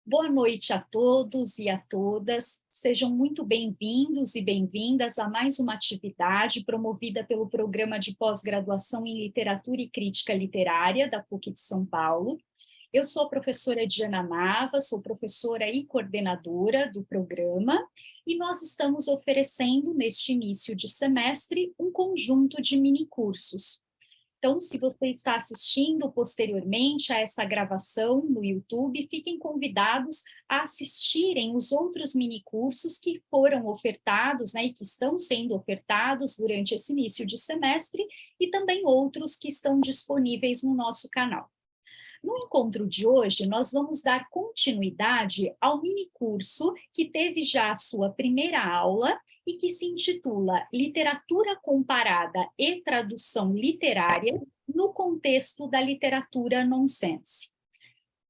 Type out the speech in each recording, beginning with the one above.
Boa noite a todos e a todas. Sejam muito bem-vindos e bem-vindas a mais uma atividade promovida pelo Programa de Pós-Graduação em Literatura e Crítica Literária da PUC de São Paulo. Eu sou a professora Diana Nava, sou professora e coordenadora do programa, e nós estamos oferecendo, neste início de semestre, um conjunto de minicursos. Então, se você está assistindo posteriormente a essa gravação no YouTube, fiquem convidados a assistirem os outros minicursos que foram ofertados, e que estão sendo ofertados durante esse início de semestre, e também outros que estão disponíveis no nosso canal. No encontro de hoje, nós vamos dar continuidade ao minicurso que teve já a sua primeira aula e que se intitula Literatura Comparada e Tradução Literária no contexto da literatura nonsense.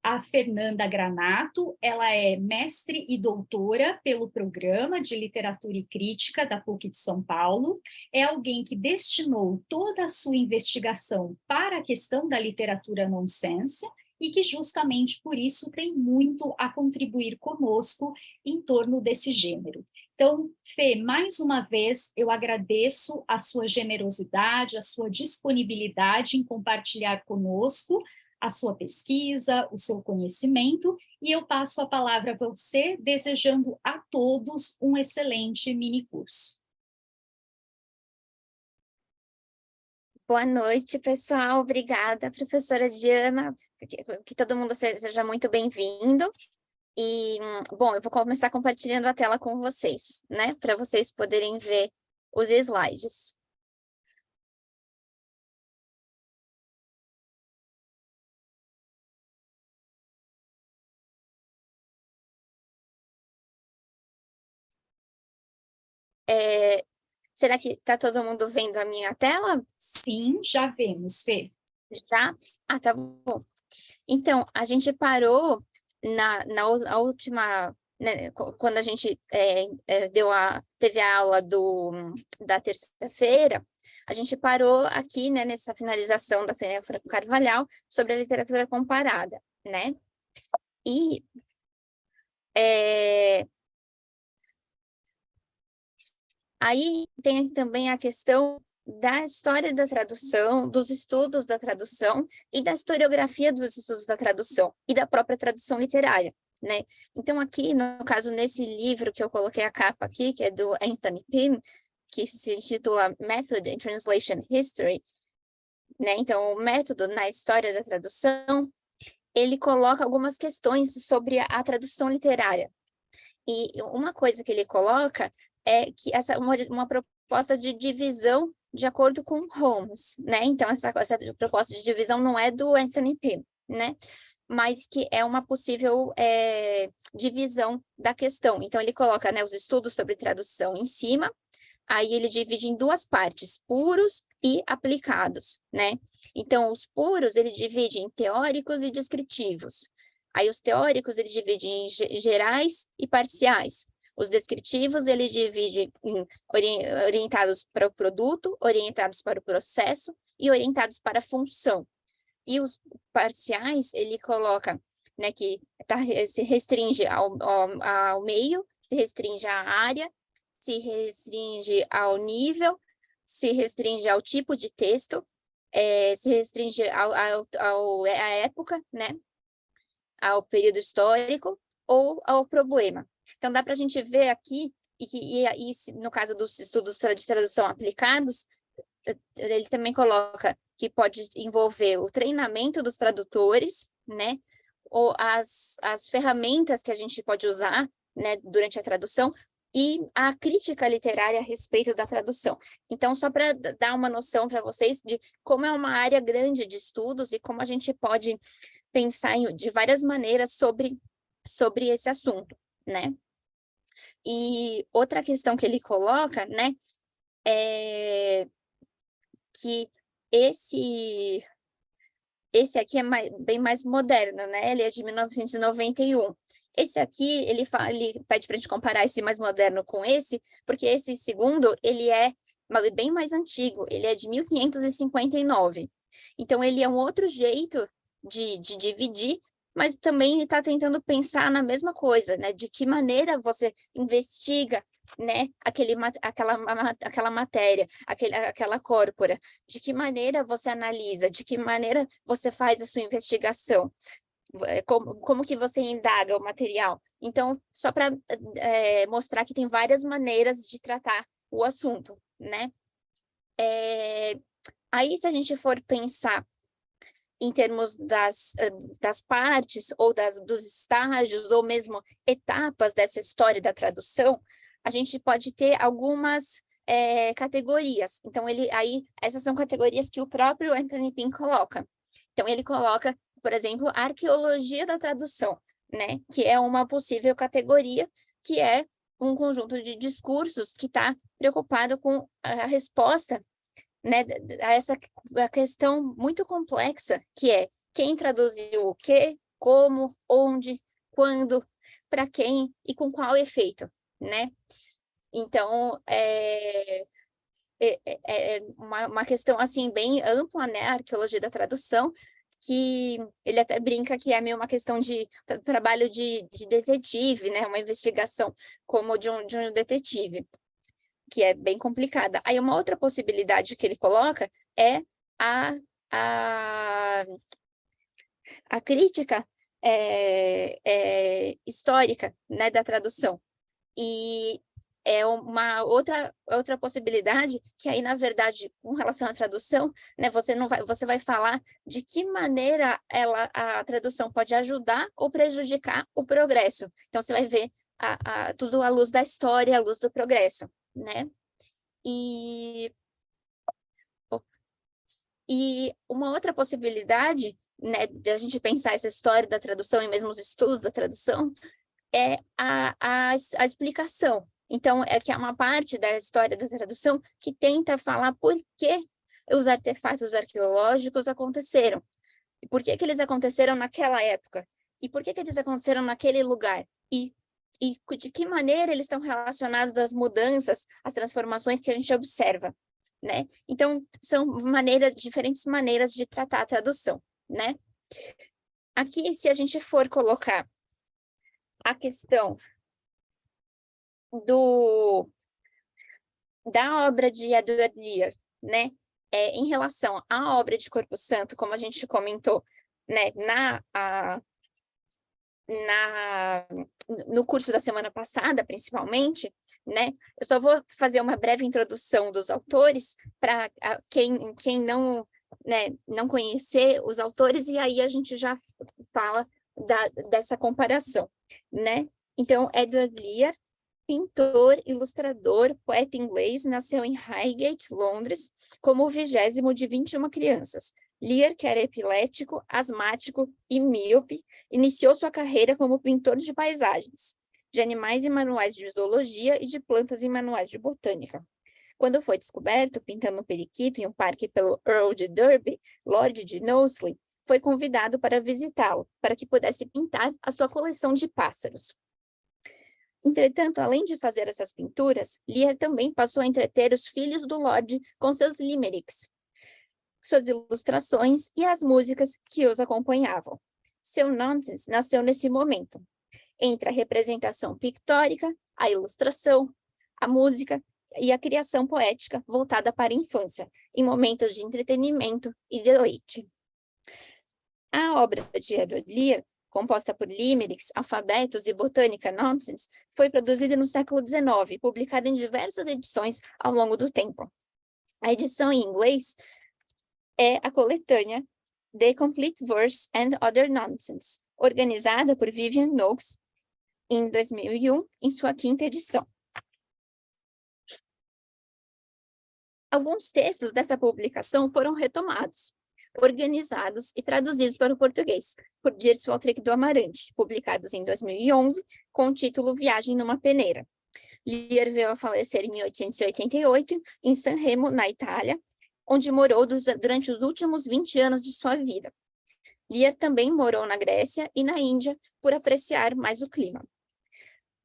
A Fernanda Granato, ela é mestre e doutora pelo Programa de Literatura e Crítica da PUC de São Paulo, é alguém que destinou toda a sua investigação para a questão da literatura nonsense e que justamente por isso tem muito a contribuir conosco em torno desse gênero. Então, Fê, mais uma vez eu agradeço a sua generosidade, a sua disponibilidade em compartilhar conosco a sua pesquisa, o seu conhecimento, e eu passo a palavra a você, desejando a todos um excelente minicurso. Boa noite, pessoal. Obrigada, professora Diana, que todo mundo seja muito bem-vindo. E, bom, eu vou começar compartilhando a tela com vocês, né, para vocês poderem ver os slides. Será que está todo mundo vendo a minha tela? Sim, já vemos, Fê. Já? Ah, tá bom. Então, a gente parou na última, né, quando a gente teve a aula da terça-feira, a gente parou aqui, né, nessa finalização da Tânia Franco Carvalhal sobre a literatura comparada, né? E aí tem também a questão da história da tradução, dos estudos da tradução e da historiografia dos estudos da tradução e da própria tradução literária, né? Então, aqui, no caso, nesse livro que eu coloquei a capa aqui, que é do Anthony Pym, que se intitula Method in Translation History, né? Então, o método na história da tradução, ele coloca algumas questões sobre a tradução literária. E uma coisa que ele coloca é que uma proposta de divisão de acordo com Holmes, né? Então, essa proposta de divisão não é do Anthony Pym, né? Mas que é uma possível divisão da questão. Então, ele coloca, né, os estudos sobre tradução em cima, aí ele divide em duas partes, puros e aplicados, né? Então, os puros ele divide em teóricos e descritivos. Aí, os teóricos ele divide em gerais e parciais. Os descritivos, ele divide em orientados para o produto, orientados para o processo e orientados para a função. E os parciais, ele coloca, né, que se restringe ao meio, se restringe à área, se restringe ao nível, se restringe ao tipo de texto, se restringe à época, né, ao período histórico ou ao problema. Então, dá para a gente ver aqui, e no caso dos estudos de tradução aplicados, ele também coloca que pode envolver o treinamento dos tradutores, né, ou as ferramentas que a gente pode usar, né, durante a tradução, e a crítica literária a respeito da tradução. Então, só para dar uma noção para vocês de como é uma área grande de estudos e como a gente pode pensar de várias maneiras sobre esse assunto, né? E outra questão que ele coloca, né, é que esse aqui é bem mais moderno, né? Ele é de 1991. Esse aqui, ele pede para a gente comparar esse mais moderno com esse, porque esse segundo, ele é bem mais antigo, ele é de 1559. Então, ele é um outro jeito de dividir, mas também está tentando pensar na mesma coisa, né? De que maneira você investiga, né, aquela matéria, aquela corpora, de que maneira você analisa, de que maneira você faz a sua investigação, como que você indaga o material. Então, só para mostrar que tem várias maneiras de tratar o assunto, né? Aí, se a gente for pensar em termos das partes, ou dos estágios, ou mesmo etapas dessa história da tradução, a gente pode ter algumas categorias. Então, essas são categorias que o próprio Anthony Pinn coloca. Então, ele coloca, por exemplo, a arqueologia da tradução, né? Que é uma possível categoria, que é um conjunto de discursos que está preocupado com a resposta, né, a essa questão muito complexa, que é quem traduziu o quê, como, onde, quando, para quem e com qual efeito, né? Então, uma questão assim bem ampla, né, a arqueologia da tradução, que ele até brinca que é meio uma questão de trabalho de detetive, né, uma investigação como de um detetive, que é bem complicada. Aí uma outra possibilidade que ele coloca é a crítica histórica, né, da tradução. E é uma outra possibilidade, que aí, na verdade, com relação à tradução, né, você vai falar de que maneira a tradução pode ajudar ou prejudicar o progresso. Então, você vai ver tudo à luz da história, à luz do progresso, né? E uma outra possibilidade, né, de a gente pensar essa história da tradução e mesmo os estudos da tradução, é a explicação. Então, que é uma parte da história da tradução que tenta falar por que os artefatos arqueológicos aconteceram. E por que eles aconteceram naquela época? E por que eles aconteceram naquele lugar? E de que maneira eles estão relacionados às mudanças, às transformações que a gente observa, né? Então, são diferentes maneiras de tratar a tradução, né? Aqui, se a gente for colocar a questão da obra de Edward Lear, né? Em relação à obra de Corpo Santo, como a gente comentou, né? No curso da semana passada, principalmente, né? Eu só vou fazer uma breve introdução dos autores para quem não, né, não conhecer os autores, e aí a gente já fala dessa comparação, né? Então, Edward Lear, pintor, ilustrador, poeta inglês, nasceu em Highgate, Londres, como o 20º de 21 crianças. Lear, que era epilético, asmático e míope, iniciou sua carreira como pintor de paisagens, de animais em manuais de zoologia e de plantas em manuais de botânica. Quando foi descoberto, pintando um periquito em um parque pelo Earl de Derby, Lord de Knowsley, foi convidado para visitá-lo, para que pudesse pintar a sua coleção de pássaros. Entretanto, além de fazer essas pinturas, Lear também passou a entreter os filhos do Lord com seus limericks, suas ilustrações e as músicas que os acompanhavam. Seu nonsense nasceu nesse momento, entre a representação pictórica, a ilustração, a música e a criação poética voltada para a infância, em momentos de entretenimento e deleite. A obra de Edward Lear, composta por limericks, alfabetos e botânica nonsense, foi produzida no século XIX e publicada em diversas edições ao longo do tempo. A edição em inglês é a coletânea The Complete Verse and Other Nonsense, organizada por Vivian Noakes em 2001, em sua 5ª edição. Alguns textos dessa publicação foram retomados, organizados e traduzidos para o português, por Dirceu Altric do Amarante, publicados em 2011, com o título Viagem numa Peneira. Lear veio a falecer em 1888, em Sanremo, na Itália, onde morou durante os últimos 20 anos de sua vida. Lear também morou na Grécia e na Índia, por apreciar mais o clima.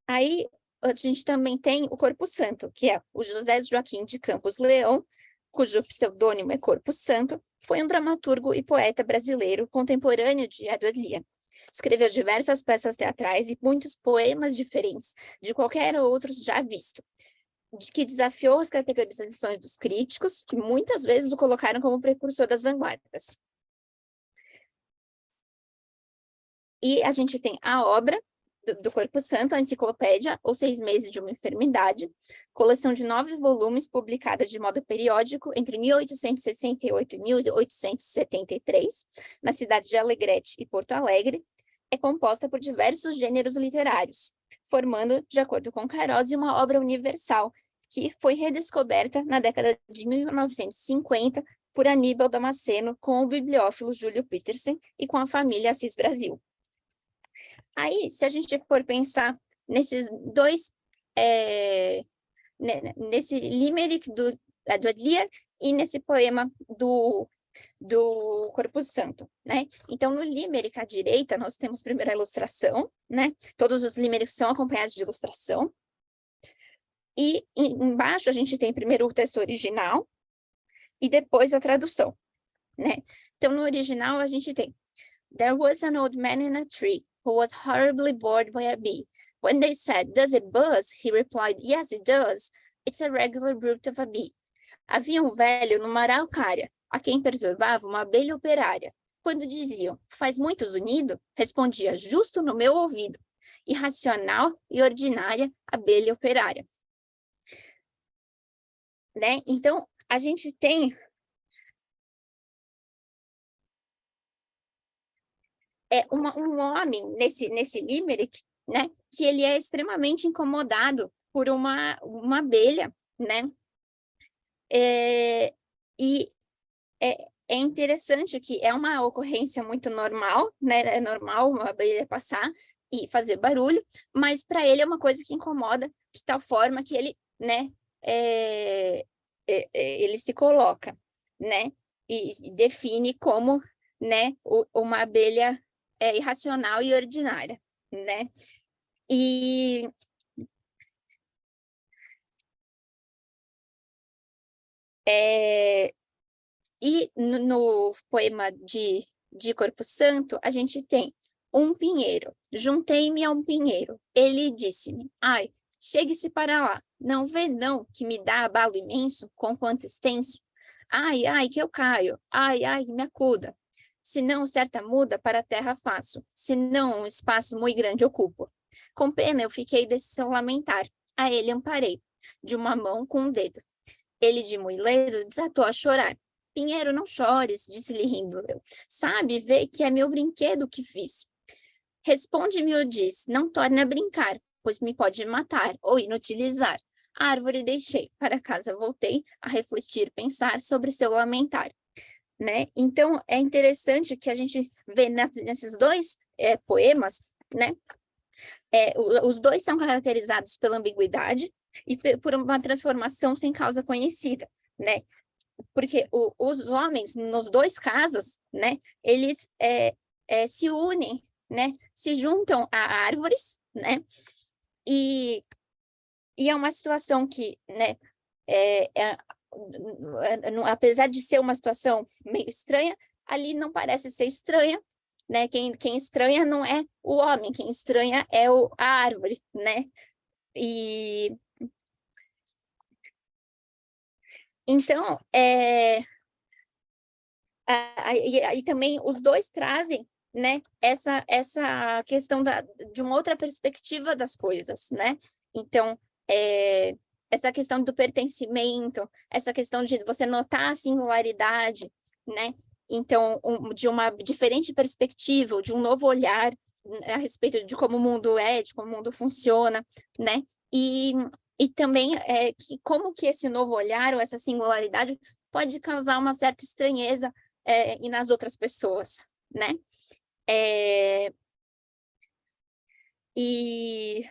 Aí, a gente também tem o Corpo Santo, que é o José Joaquim de Campos Leão, cujo pseudônimo é Corpo Santo, foi um dramaturgo e poeta brasileiro contemporâneo de Edward Lear, Escreveu diversas peças teatrais e muitos poemas diferentes de qualquer outro já visto, que desafiou as categorizações dos críticos, que muitas vezes o colocaram como precursor das vanguardas. E a gente tem a obra do Corpo Santo, a Enciclopédia, ou 6 Meses de uma Enfermidade, coleção de 9 volumes, publicada de modo periódico entre 1868 e 1873, na cidade de Alegrete e Porto Alegre. É composta por diversos gêneros literários, formando, de acordo com Queiroz, uma obra universal, que foi redescoberta na década de 1950 por Aníbal Damasceno com o bibliófilo Júlio Petersen e com a família Assis Brasil. Aí, se a gente for pensar nesses dois, nesse limerick do Adlier e nesse poema do Corpo Santo, né? Então, no limerick à direita, nós temos primeiro a ilustração, né? Todos os limericks são acompanhados de ilustração. E embaixo a gente tem primeiro o texto original e depois a tradução, né? Então, no original a gente tem: There was an old man in a tree who was horribly bored by a bee. When they said, "Does it buzz?" he replied, "Yes, it does. It's a regular brute of a bee." Havia um velho numa araucária, a quem perturbava uma abelha operária. Quando diziam, "Faz muito zunido?" respondia, justo no meu ouvido, irracional e ordinária abelha operária. Né? Então, a gente tem um homem nesse limerick, né, que ele é extremamente incomodado por uma abelha, né? E é interessante que é uma ocorrência muito normal, né? É normal uma abelha passar e fazer barulho, mas para ele é uma coisa que incomoda de tal forma que ele, né, ele se coloca, né, e define como, né, uma abelha irracional e ordinária, né? E no poema de Corpo Santo, a gente tem um pinheiro. Juntei-me a um pinheiro. Ele disse-me: "Ai, chegue-se para lá. Não vê, não, que me dá abalo imenso, com quanto extenso? Ai, ai, que eu caio. Ai, ai, me acuda. Se não certa muda para a terra faço, se não um espaço muito grande ocupo." Com pena eu fiquei desse seu lamentar. A ele amparei, de uma mão com um dedo. Ele, de muito ledo, desatou a chorar. "Pinheiro, não chores", disse-lhe rindo eu. "Sabe, vê que é meu brinquedo que fiz." Responde-me o diz, não torne a brincar, pois me pode matar ou inutilizar. A árvore deixei, para casa voltei, a refletir, pensar sobre seu lamentar. Né? Então, é interessante que a gente vê nesses dois poemas, né? Os dois são caracterizados pela ambiguidade e por uma transformação sem causa conhecida, né? Porque os homens, nos dois casos, né, eles se unem, né, se juntam a árvores, né, e é uma situação que, né, apesar de ser uma situação meio estranha, ali não parece ser estranha, né? Quem estranha não é o homem, quem estranha é a árvore, né? E então, aí também os dois trazem, né, essa questão de uma outra perspectiva das coisas, né? Então, essa questão do pertencimento, essa questão de você notar a singularidade, né? Então, de uma diferente perspectiva, de um novo olhar a respeito de como o mundo é, de como o mundo funciona, né? E também como que esse novo olhar ou essa singularidade pode causar uma certa estranheza e nas outras pessoas, né? E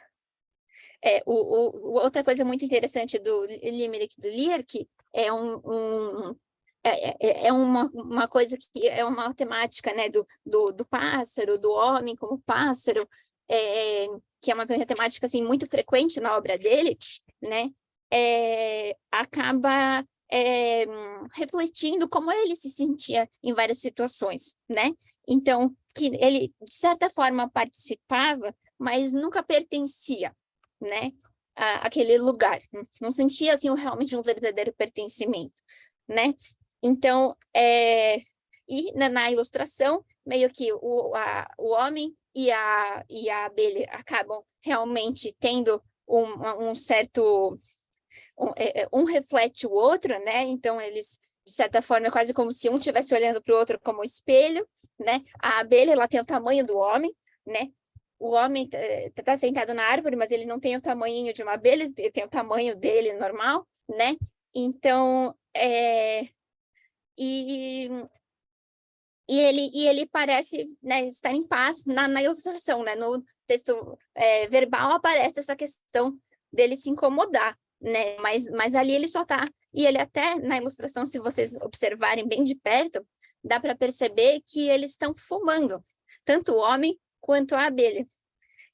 outra coisa muito interessante do limerick do Lyrik é uma coisa que é uma temática, né, do pássaro, do homem como pássaro, que é uma temática assim muito frequente na obra dele, né? Acaba refletindo como ele se sentia em várias situações, né? Então, que ele, de certa forma, participava, mas nunca pertencia, né, àquele lugar. Não sentia, assim, realmente um verdadeiro pertencimento, né? Então, e na ilustração, meio que o homem e a abelha acabam realmente tendo um certo... Um reflete o outro, né? Então, eles, de certa forma, é quase como se um estivesse olhando para o outro como espelho, né? A abelha, ela tem o tamanho do homem, né? O homem está sentado na árvore, mas ele não tem o tamanho de uma abelha, ele tem o tamanho dele normal, né? Então, e ele parece, né, estar em paz na ilustração, né? No texto verbal aparece essa questão dele se incomodar, né? Mas ali ele só está... E ele até, na ilustração, se vocês observarem bem de perto, dá para perceber que eles estão fumando, tanto o homem quanto a abelha.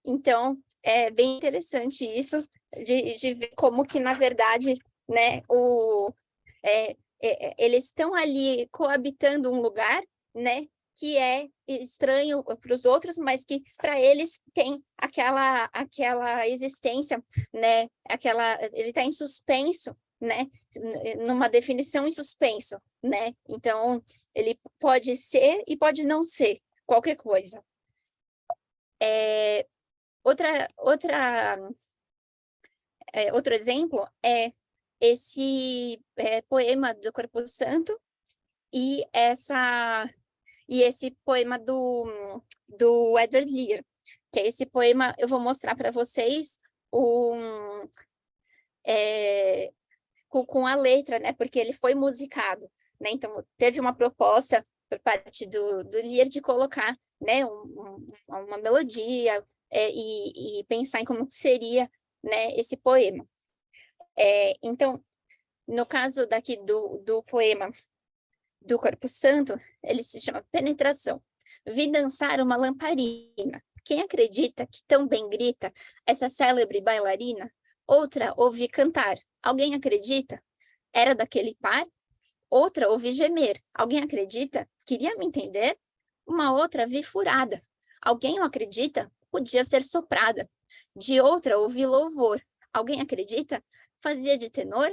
Então, é bem interessante isso, de ver como que, na verdade, né, eles estão ali coabitando um lugar, né, que é estranho para os outros, mas que para eles tem aquela existência, né, ele está em suspenso, né, numa definição em suspenso, né, então ele pode ser e pode não ser qualquer coisa. Outro exemplo é esse poema do Corpo Santo e esse poema do Edward Lear, que é esse poema, eu vou mostrar para vocês com a letra, né, porque ele foi musicado, né, então teve uma proposta por parte do Lear de colocar, né, uma melodia e pensar em como seria, né, esse poema. Então, no caso daqui do poema do Corpo Santo, ele se chama Penetração. Vi dançar uma lamparina. Quem acredita que tão bem grita essa célebre bailarina? Outra ouvi cantar. Alguém acredita? Era daquele par? Outra ouvi gemer. Alguém acredita? Queria me entender? Uma outra vi furada. Alguém não acredita? Podia ser soprada. De outra ouvi louvor. Alguém acredita? Fazia de tenor?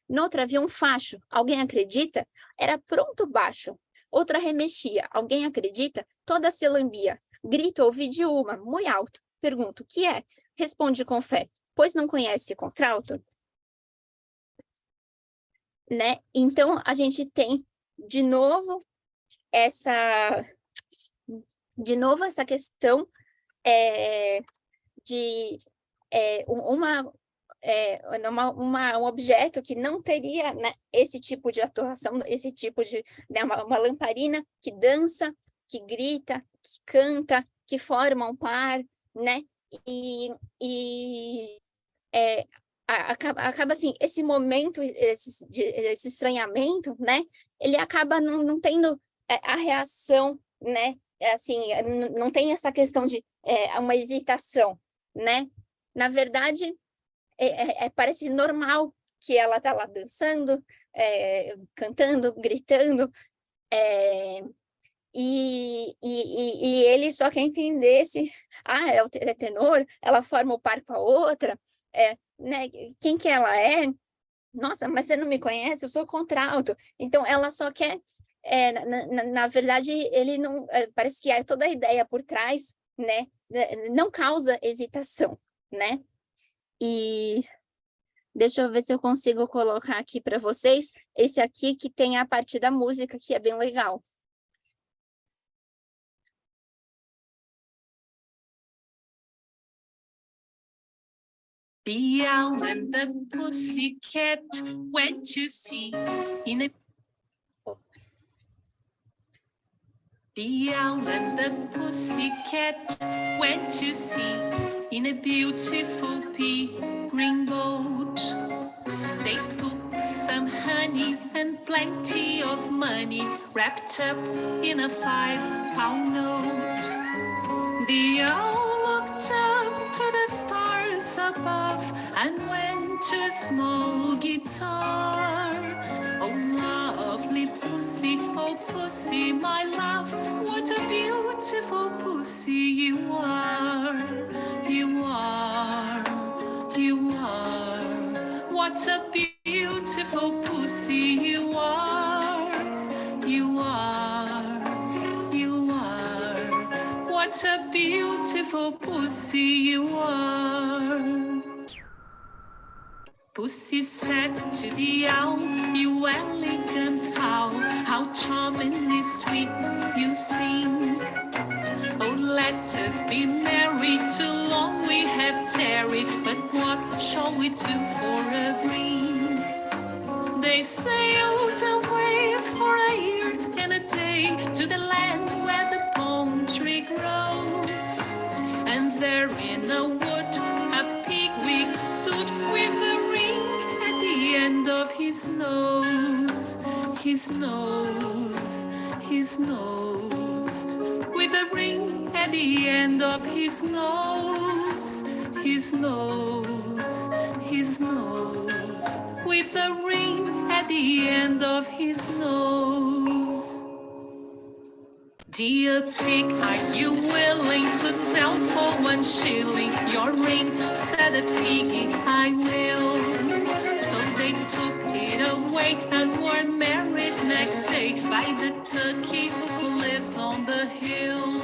Noutra havia um facho. Alguém acredita? Era pronto baixo. Outra remexia. Alguém acredita? Toda se lambia. Grito ouvi de uma, muito alto. Pergunto, que é? Responde com fé. Pois não conhece contralto? Né? Então, a gente tem, de novo, essa questão de um objeto que não teria, né, esse tipo de atuação, esse tipo de, né, uma lamparina que dança, que grita, que canta, que forma um par, né? Acaba assim, esse momento, esse estranhamento, né? Ele acaba não tendo a reação, né? Assim, não tem essa questão de uma hesitação, né? Na verdade, parece normal que ela está lá dançando, cantando, gritando, e ele só quer entender se é o tenor, ela forma o par com a outra, né? Quem que ela é? Nossa, mas você não me conhece? Eu sou contralto. Então, ela só quer... na verdade, ele não... parece que toda a ideia por trás, né? Não causa hesitação, né? E deixa eu ver se eu consigo colocar aqui para vocês esse aqui que tem a parte da música, que é bem legal. The owl and the pussycat went to sea in a... The owl and the pussycat went to sea in a beautiful pea green boat. They took some honey and plenty of money wrapped up in a 5-pound note. The owl looked up to the stars above and went a small guitar. Oh, lovely pussy, oh pussy, my love, what a beautiful pussy you are. You are, you are, what a beautiful pussy you are. You are, you are, what a beautiful pussy you are. Pussy said to the owl, you elegant fowl, how charmingly sweet you sing. Oh, let us be married, too long we have tarried, but what shall we do for a green? They sailed away for a year and a day to the land where the palm tree grows. And there in a wood a pigwig stood with a ring at the end of his nose. His nose, his nose, with a ring at the end of his nose. His nose, his nose, with a ring at the end of his nose. Dear pig, are you willing to sell for 1 shilling your ring? Said the piggy, I will. So they took it away and were married next day by the turkey who lives on the hill.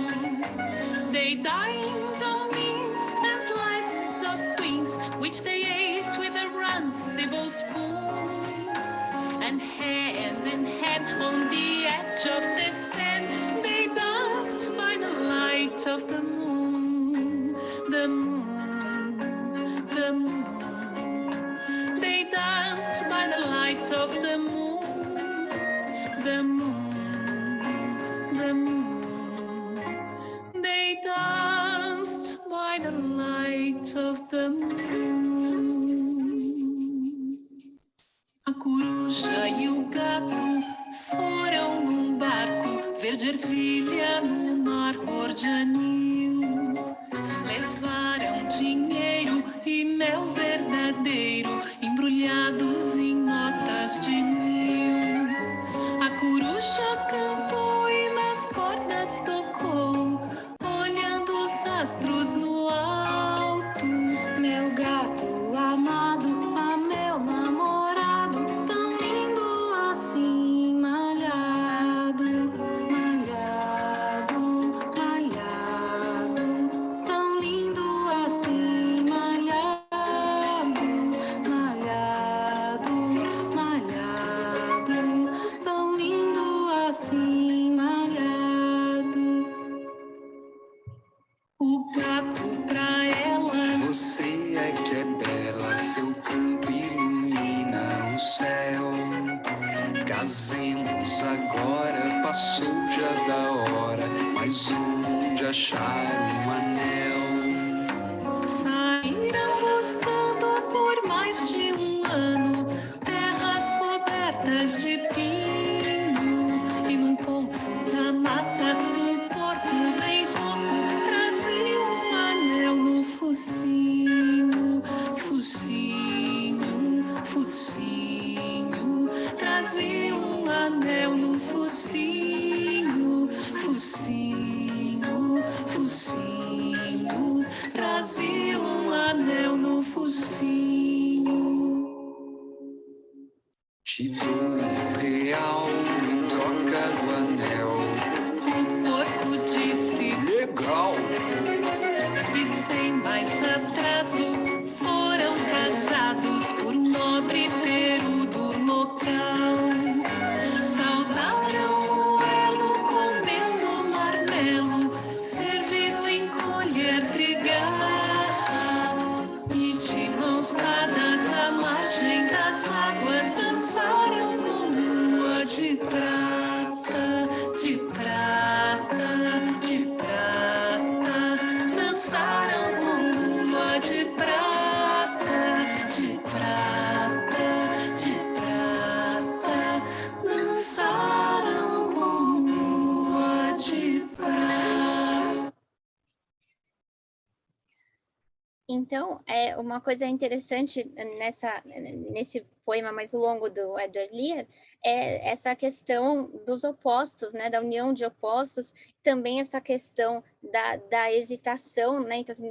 They dined on beans and slices of queens, which they ate with a runcible spoon. And hand in hand on the edge of the sand, they danced by the light of the moon. The moon, the moon. They danced by the light of the moon. The moon, the moon. They danced by the light of the moon. A coruja e o gato foram num barco ver de ervilha no mar cor de anil. Levaram dinheiro e mel verdadeiro embrulhados em notas de 1000. A coruja cantou e nas cordas tocou, olhando os astros no alto. Meu gato amado, a meu namorado, tão lindo assim, malhado, malhado, malhado, tão lindo assim, malhado, malhado, malhado, tão lindo assim, malhado. O gato pra ela, você é que é bela, seu canto ilumina o céu. Casemos agora, passou já da hora, mas onde achar um anel? saíram buscando por mais de 1 ano terras cobertas de pinho. E num ponto da mata, um porco bem rouco trazia um anel no focinho. Focinho, focinho, trazia um anel no focinho. Focinho, focinho, trazia um anel no focinho. Te dou R$1 em troca do anel. O porco disse Legal! e sem mais atraso foram casados por um nobre perudo local. Saudaram o elo comendo marmelo, servido em colher de garra. E de mãos dadas à margem das águas dançaram Então, uma coisa interessante nesse poema mais longo do Edward Lear é essa questão dos opostos, né, da união de opostos, também essa questão da hesitação, né, então, assim,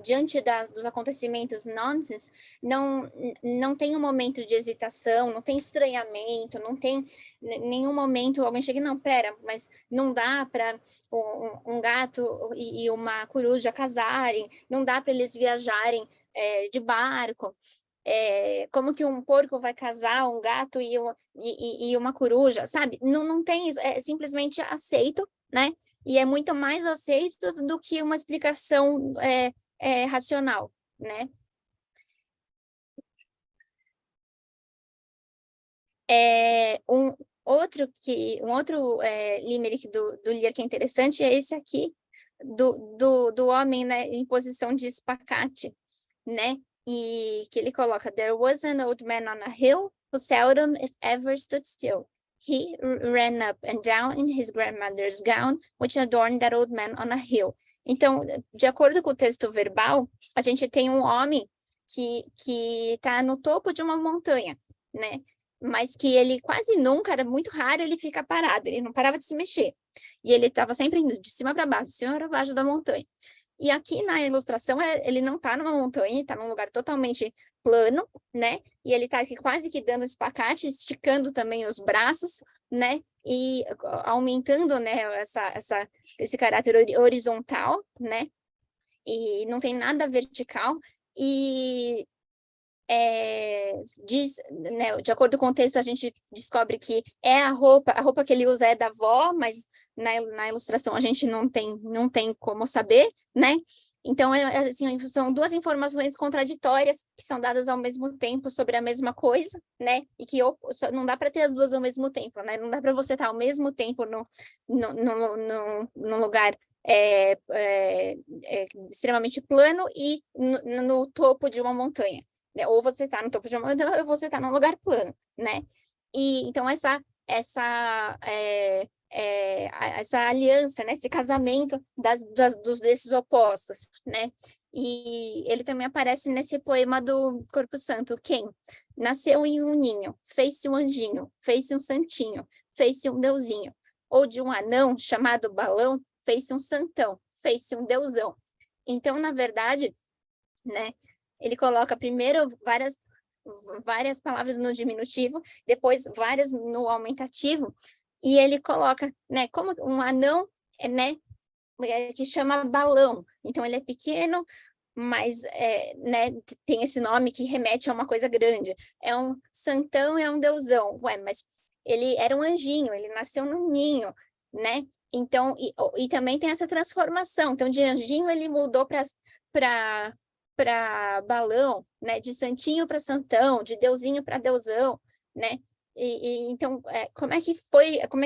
diante dos acontecimentos nonsense, não tem um momento de hesitação, não tem estranhamento, não tem nenhum momento alguém chega, não, pera, mas não dá para um gato e uma coruja casarem, não dá para eles viajarem de barco. Como que um porco vai casar um gato e uma coruja, sabe? Não tem isso, é simplesmente aceito, né? E é muito mais aceito do que uma explicação racional, né? Um outro limerick do Lear que é interessante é esse aqui, do homem, né, em posição de espacate, né? E que ele coloca: There was an old man on a hill who seldom if ever stood still. He ran up and down in his grandmother's gown, which adorned that old man on a hill. Então, de acordo com o texto verbal, a gente tem um homem que está no topo de uma montanha, né? Mas que ele quase nunca, era muito raro ele ficar parado, ele não parava de se mexer. E ele estava sempre indo de cima para baixo, de cima para baixo da montanha. E aqui na ilustração, ele não está numa montanha, está num lugar totalmente plano, né? E ele está quase que dando espacate, esticando também os braços, né? E aumentando, né, esse caráter horizontal, né? E não tem nada vertical. E diz, né, de acordo com o texto, a gente descobre que a roupa que ele usa é da avó, mas na ilustração a gente não tem como saber, né? Então, assim, são duas informações contraditórias que são dadas ao mesmo tempo sobre a mesma coisa, né? E que não dá para ter as duas ao mesmo tempo, né? Não dá para você estar ao mesmo tempo no lugar extremamente plano e no topo de uma montanha. Ou você está no topo de uma montanha, ou você está num lugar plano, né? E então essa aliança, né? Esse casamento desses opostos, né? E ele também aparece nesse poema do Corpo Santo. Quem nasceu em um ninho, fez-se um anjinho, fez-se um santinho, fez-se um deusinho, ou de um anão chamado Balão, fez-se um santão, fez-se um deusão. Então, na verdade, né? Ele coloca primeiro várias palavras no diminutivo, depois várias no aumentativo, e ele coloca, né, como um anão, né, que chama balão. Então, ele é pequeno, mas né, tem esse nome que remete a uma coisa grande. É um santão, é um deusão. Ué, mas ele era um anjinho, ele nasceu num ninho, né? Então, e também tem essa transformação. Então, de anjinho, ele mudou para balão, né? De santinho para santão, de deusinho para deusão, né? Então, como é que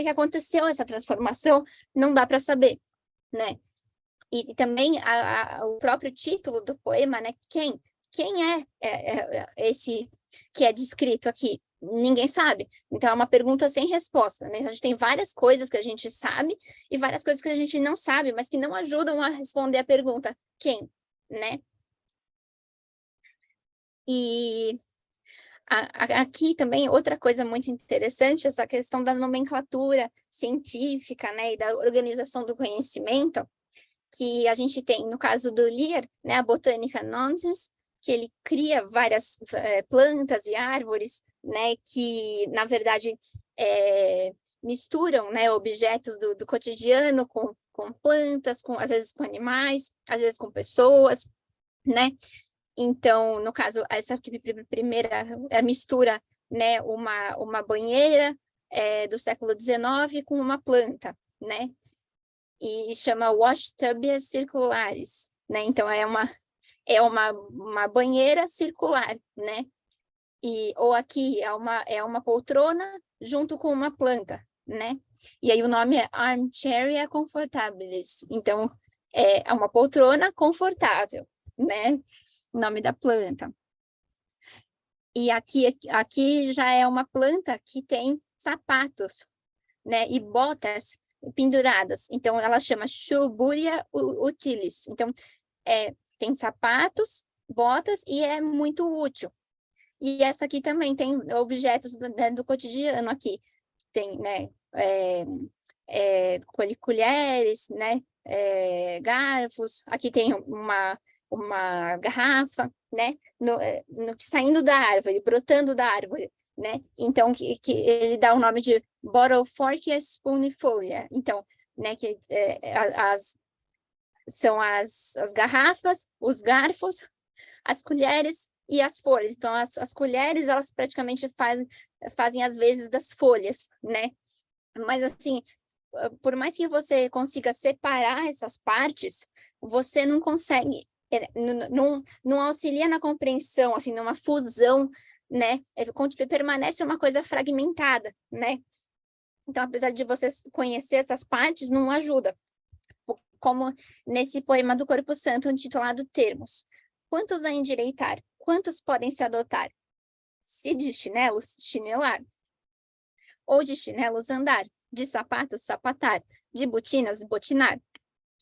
aconteceu essa transformação? Não dá para saber, né? E também o próprio título do poema, né? Quem é esse que é descrito aqui? Ninguém sabe. Então, é uma pergunta sem resposta, né? A gente tem várias coisas que a gente sabe e várias coisas que a gente não sabe, mas que não ajudam a responder a pergunta quem, né? E aqui também outra coisa muito interessante, essa questão da nomenclatura científica, né, e da organização do conhecimento, que a gente tem, no caso do Lear, né, a botânica nonsense, que ele cria várias plantas e árvores, né, que, na verdade, misturam, né, objetos do cotidiano com plantas, às vezes com animais, às vezes com pessoas, né? Então, no caso, essa primeira mistura, né, uma banheira do século XIX com uma planta, né? E chama washtubs circulares, né? Então, é uma banheira circular, né? Ou aqui é uma poltrona junto com uma planta, né? E aí o nome é Armchair Comfortabilis. Então, é uma poltrona confortável, né? O nome da planta. E aqui já é uma planta que tem sapatos, né? E botas penduradas. Então, ela chama Schuburia utilis. Então, tem sapatos, botas e é muito útil. E essa aqui também tem objetos do cotidiano aqui. Tem, né, colheres, né, garfos. Aqui tem uma garrafa, né, saindo da árvore, brotando da árvore, né? Então, que ele dá o nome de bottle, fork e spoon e folha. Então, né, que são as garrafas, os garfos, as colheres e as folhas. Então, as colheres, elas praticamente fazem as vezes das folhas, né? Mas, assim, por mais que você consiga separar essas partes, você não consegue, não auxilia na compreensão, assim, numa fusão, né? Permanece uma coisa fragmentada, né? Então, apesar de você conhecer essas partes, não ajuda. Como nesse poema do Corpo Santo, intitulado Termos. Quantos a endireitar? Quantos podem se adotar? Se de chinelos, chinelar. Ou de chinelos, andar. De sapatos, sapatar. De botinas, botinar.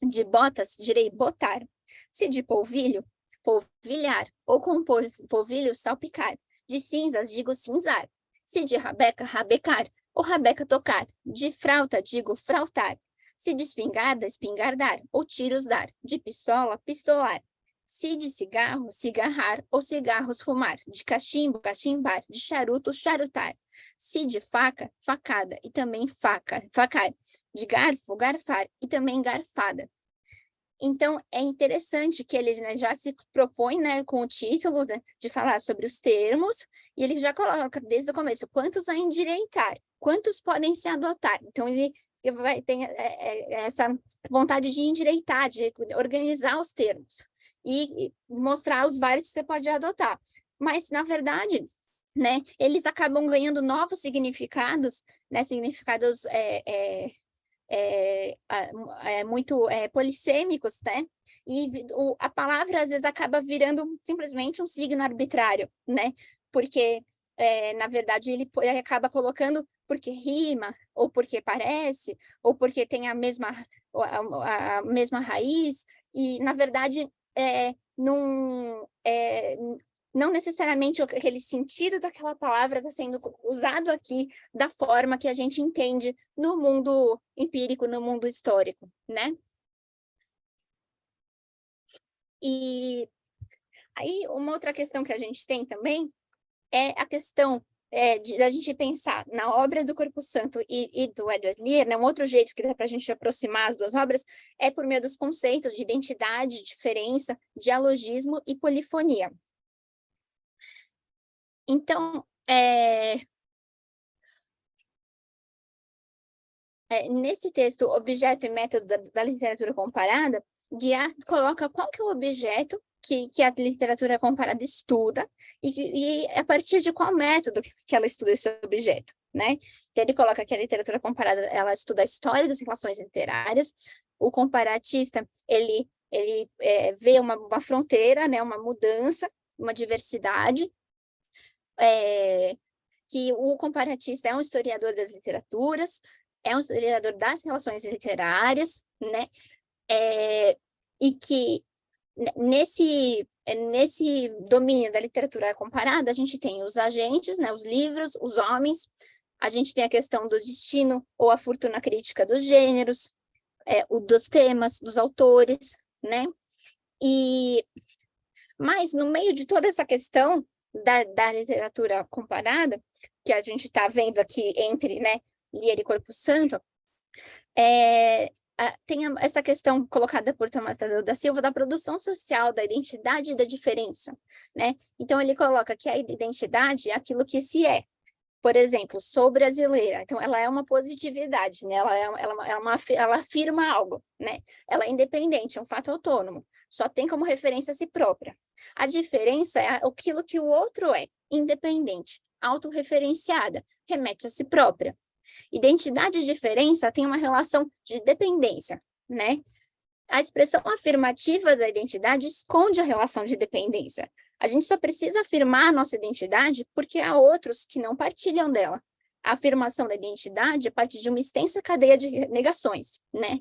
De botas, direi botar. Se de polvilho, polvilhar. Ou com polvilho, salpicar. De cinzas, digo cinzar. Se de rabeca, rabecar. Ou rabeca tocar. De frauta, digo frautar. Se de espingarda, espingardar. Ou tiros dar. De pistola, pistolar. Se de cigarro, cigarrar. Ou cigarros fumar. De cachimbo, cachimbar. De charuto, charutar. Se de faca, facada. E também facar. De garfo, garfar. E também garfada. Então, é interessante que ele, né, já se propõe, né, com o título, né, de falar sobre os termos, e ele já coloca desde o começo, quantos a endireitar, quantos podem se adotar. Então, ele tem essa vontade de endireitar, de organizar os termos, e mostrar os vários que você pode adotar. Mas, na verdade, né, eles acabam ganhando novos significados, né, significados muito polissêmicos, né? E a palavra, às vezes, acaba virando simplesmente um signo arbitrário, né? Porque, na verdade, ele acaba colocando porque rima, ou porque parece, ou porque tem a mesma raiz, e, na verdade, não necessariamente aquele sentido daquela palavra está sendo usado aqui da forma que a gente entende no mundo empírico, no mundo histórico, né? E aí, uma outra questão que a gente tem também é a questão da gente pensar na obra do Corpo Santo e do Edward Lear, né? Um outro jeito que dá para a gente aproximar as duas obras é por meio dos conceitos de identidade, diferença, dialogismo e polifonia. Então, nesse texto, Objeto e Método da Literatura Comparada, Guiar coloca qual que é o objeto que a literatura comparada estuda e a partir de qual método que ela estuda esse objeto, né? Então, ele coloca que a literatura comparada, ela estuda a história das relações literárias, o comparatista, ele vê uma fronteira, né, uma mudança, uma diversidade, que o comparatista é um historiador das literaturas, é um historiador das relações literárias, né? E que nesse domínio da literatura comparada, a gente tem os agentes, né, os livros, os homens, a gente tem a questão do destino ou a fortuna crítica dos gêneros, dos temas, dos autores, né? Mas no meio de toda essa questão da literatura comparada, que a gente está vendo aqui entre, né, Lear e Corpo Santo, tem essa questão colocada por Tomás Tadeu da Silva da produção social, da identidade e da diferença, né? Então, ele coloca que a identidade é aquilo que se é. Por exemplo, sou brasileira. Então, ela é uma positividade, né? Ela afirma algo, né? Ela é independente, é um fato autônomo. Só tem como referência a si própria. A diferença é aquilo que o outro é, independente, autorreferenciada, remete a si própria. Identidade e diferença tem uma relação de dependência, né? A expressão afirmativa da identidade esconde a relação de dependência. A gente só precisa afirmar a nossa identidade porque há outros que não partilham dela. A afirmação da identidade é parte de uma extensa cadeia de negações, né?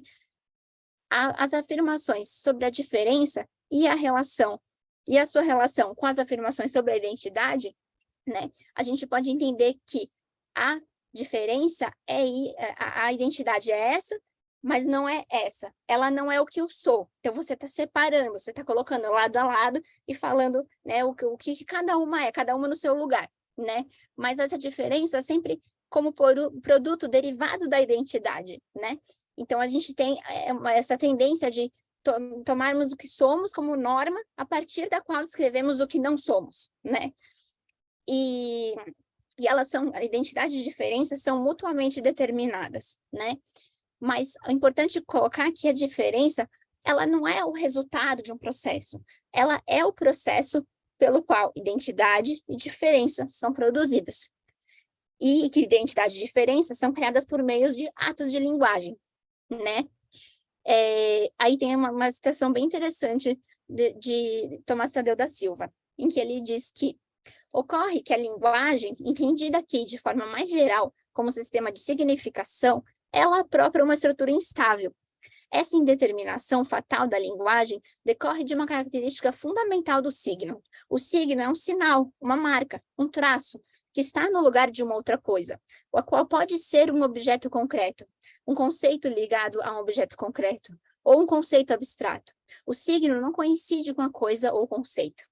As afirmações sobre a diferença e a sua relação com as afirmações sobre a identidade, né, a gente pode entender que a diferença a identidade é essa, mas não é essa. Ela não é o que eu sou. Então, você está separando, você está colocando lado a lado e falando, né, o que cada uma é, cada uma no seu lugar, né? Mas essa diferença sempre como produto derivado da identidade, né? Então, a gente tem essa tendência de tomarmos o que somos como norma a partir da qual descrevemos o que não somos, né? E a identidade e diferença são mutuamente determinadas, né? Mas é importante colocar que a diferença, ela não é o resultado de um processo, ela é o processo pelo qual identidade e diferença são produzidas. E que identidade e diferença são criadas por meio de atos de linguagem, né? Aí tem uma citação bem interessante de Tomás Tadeu da Silva, em que ele diz que ocorre que a linguagem, entendida aqui de forma mais geral como sistema de significação, ela própria é uma estrutura instável. Essa indeterminação fatal da linguagem decorre de uma característica fundamental do signo. O signo é um sinal, uma marca, um traço, que está no lugar de uma outra coisa, a qual pode ser um objeto concreto, um conceito ligado a um objeto concreto, ou um conceito abstrato. O signo não coincide com a coisa ou conceito.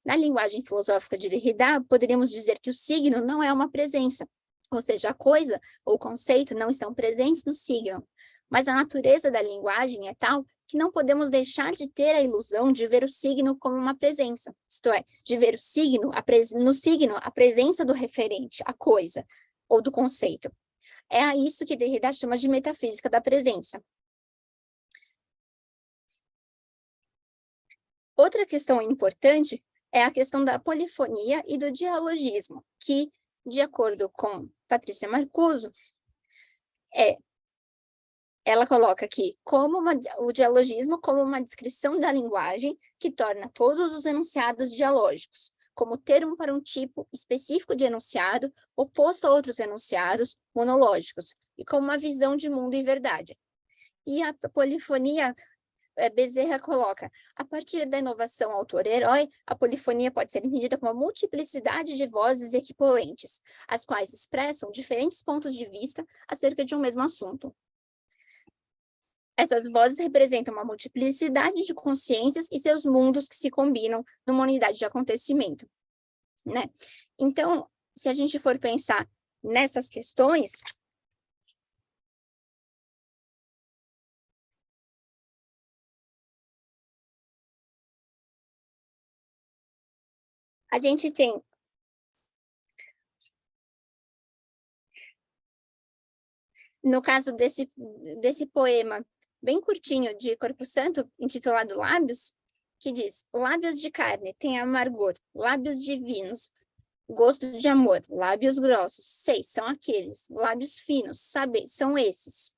Na linguagem filosófica de Derrida, poderíamos dizer que o signo não é uma presença, ou seja, a coisa ou o conceito não estão presentes no signo. Mas a natureza da linguagem é tal que não podemos deixar de ter a ilusão de ver o signo como uma presença, isto é, de ver o signo, no signo a presença do referente, a coisa, ou do conceito. É a isso que Derrida chama de metafísica da presença. Outra questão importante é a questão da polifonia e do dialogismo, que, de acordo com Patrícia Marcuso, ela coloca aqui o dialogismo como uma descrição da linguagem que torna todos os enunciados dialógicos, como termo para um tipo específico de enunciado, oposto a outros enunciados monológicos, e como uma visão de mundo e verdade. E a polifonia, Bezerra coloca, a partir da inovação autor-herói, a polifonia pode ser entendida como uma multiplicidade de vozes equivalentes, as quais expressam diferentes pontos de vista acerca de um mesmo assunto. Essas vozes representam uma multiplicidade de consciências e seus mundos que se combinam numa unidade de acontecimento, né? Então, se a gente for pensar nessas questões, a gente tem no caso desse poema bem curtinho de Corpo Santo, intitulado Lábios, que diz: lábios de carne têm amargor, lábios divinos, gosto de amor, lábios grossos, sei, são aqueles, lábios finos, sabe, são esses.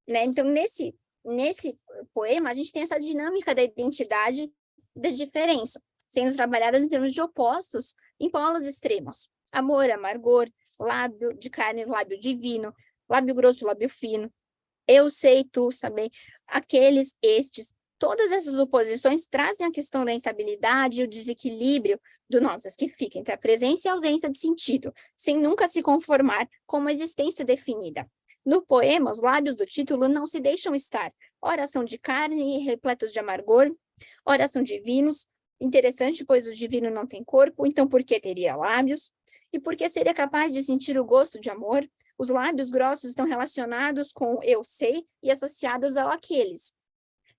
Né? Então, nesse poema, a gente tem essa dinâmica da identidade e da diferença, sendo trabalhadas em termos de opostos em polos extremos. Amor, amargor, lábio de carne, lábio divino, lábio grosso, lábio fino, eu sei, tu, saber, aqueles, estes, todas essas oposições trazem a questão da instabilidade e o desequilíbrio do nós, que fica entre a presença e a ausência de sentido, sem nunca se conformar com uma existência definida. No poema, os lábios do título não se deixam estar, ora são de carne e repletos de amargor, ora são divinos, interessante, pois o divino não tem corpo, então por que teria lábios? E por que seria capaz de sentir o gosto de amor? Os lábios grossos estão relacionados com o eu sei e associados ao aqueles,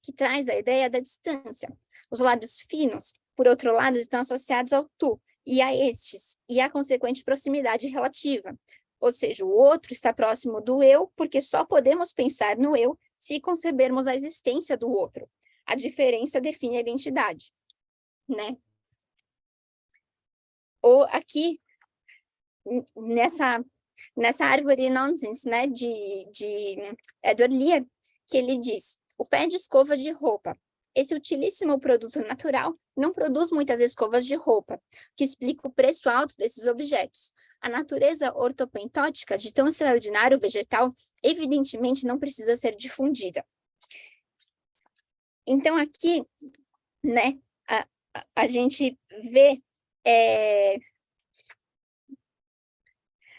que traz a ideia da distância. Os lábios finos, por outro lado, estão associados ao tu e a estes, e à consequente proximidade relativa. Ou seja, o outro está próximo do eu, porque só podemos pensar no eu se concebermos a existência do outro. A diferença define a identidade, né? Ou aqui, nessa árvore nonsense, né, de Edward Lear, que ele diz: o pé de escova de roupa. Esse utilíssimo produto natural não produz muitas escovas de roupa, que explica o preço alto desses objetos. A natureza ortopentótica de tão extraordinário vegetal evidentemente não precisa ser difundida. Então, aqui, né? A gente vê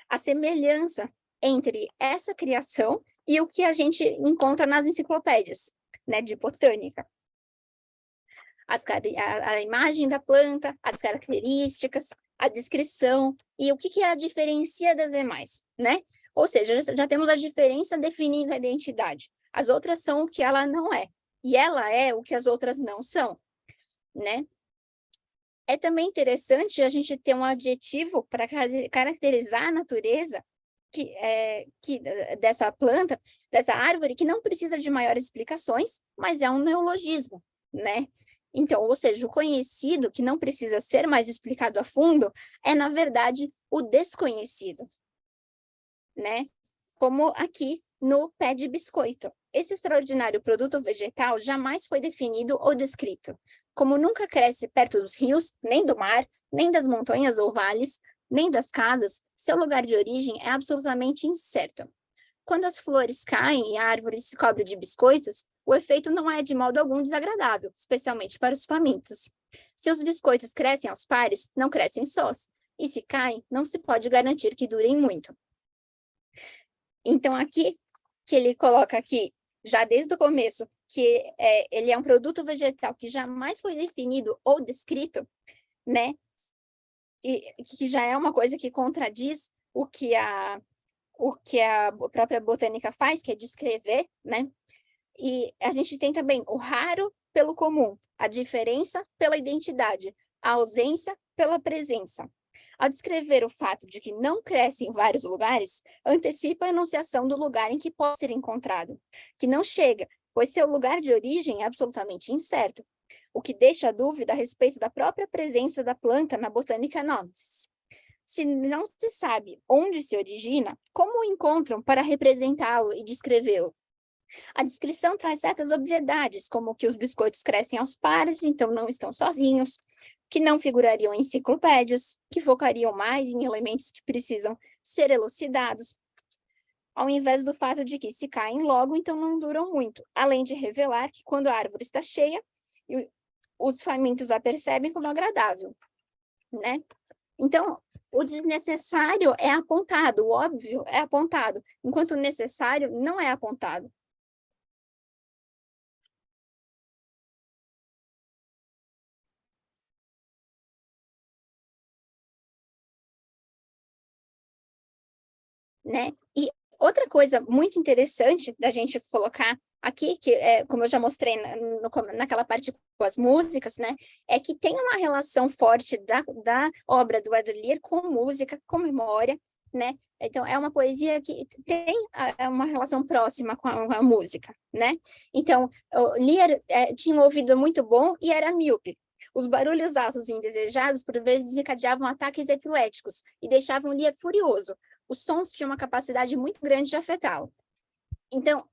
a semelhança entre essa criação e o que a gente encontra nas enciclopédias, né, de botânica. A imagem da planta, as características, a descrição e o que a diferencia das demais, né? Ou seja, já temos a diferença definindo a identidade. As outras são o que ela não é, e ela é o que as outras não são, né? É também interessante a gente ter um adjetivo para caracterizar a natureza dessa planta, dessa árvore, que não precisa de maiores explicações, mas é um neologismo, né? Então, ou seja, o conhecido, que não precisa ser mais explicado a fundo, é, na verdade, o desconhecido, né? Como aqui no pé de biscoito. Esse extraordinário produto vegetal jamais foi definido ou descrito. Como nunca cresce perto dos rios, nem do mar, nem das montanhas ou vales, nem das casas, seu lugar de origem é absolutamente incerto. Quando as flores caem e a árvore se cobre de biscoitos, o efeito não é de modo algum desagradável, especialmente para os famintos. Se os biscoitos crescem aos pares, não crescem sós, e se caem, não se pode garantir que durem muito. Então, aqui, que ele coloca aqui, já desde o começo, que ele é um produto vegetal que jamais foi definido ou descrito, né? E que já é uma coisa que contradiz o que a própria botânica faz, que é descrever, né? E a gente tem também o raro pelo comum, a diferença pela identidade, a ausência pela presença. Ao descrever o fato de que não cresce em vários lugares, antecipa a enunciação do lugar em que pode ser encontrado, que não chega, pois seu lugar de origem é absolutamente incerto, o que deixa a dúvida a respeito da própria presença da planta na botânica nonense. Se não se sabe onde se origina, como o encontram para representá-lo e descrevê-lo? A descrição traz certas obviedades, como que os biscoitos crescem aos pares, então não estão sozinhos, que não figurariam em enciclopédias, que focariam mais em elementos que precisam ser elucidados, ao invés do fato de que se caem logo, então não duram muito, além de revelar que quando a árvore está cheia, os famintos a percebem como agradável, né? Então, o desnecessário é apontado, o óbvio é apontado, enquanto o necessário não é apontado. Né? E outra coisa muito interessante da gente colocar aqui, que como eu já mostrei naquela parte com as músicas, né, é que tem uma relação forte da obra do Edward Lear com música, com memória, né? Então, é uma poesia que tem uma relação próxima com a música, né? Então, o Lear tinha um ouvido muito bom e era míope. Os barulhos altos e indesejados, por vezes, desencadeavam ataques epiléticos e deixavam Lear furioso. Os sons tinham uma capacidade muito grande de afetá-lo. Então,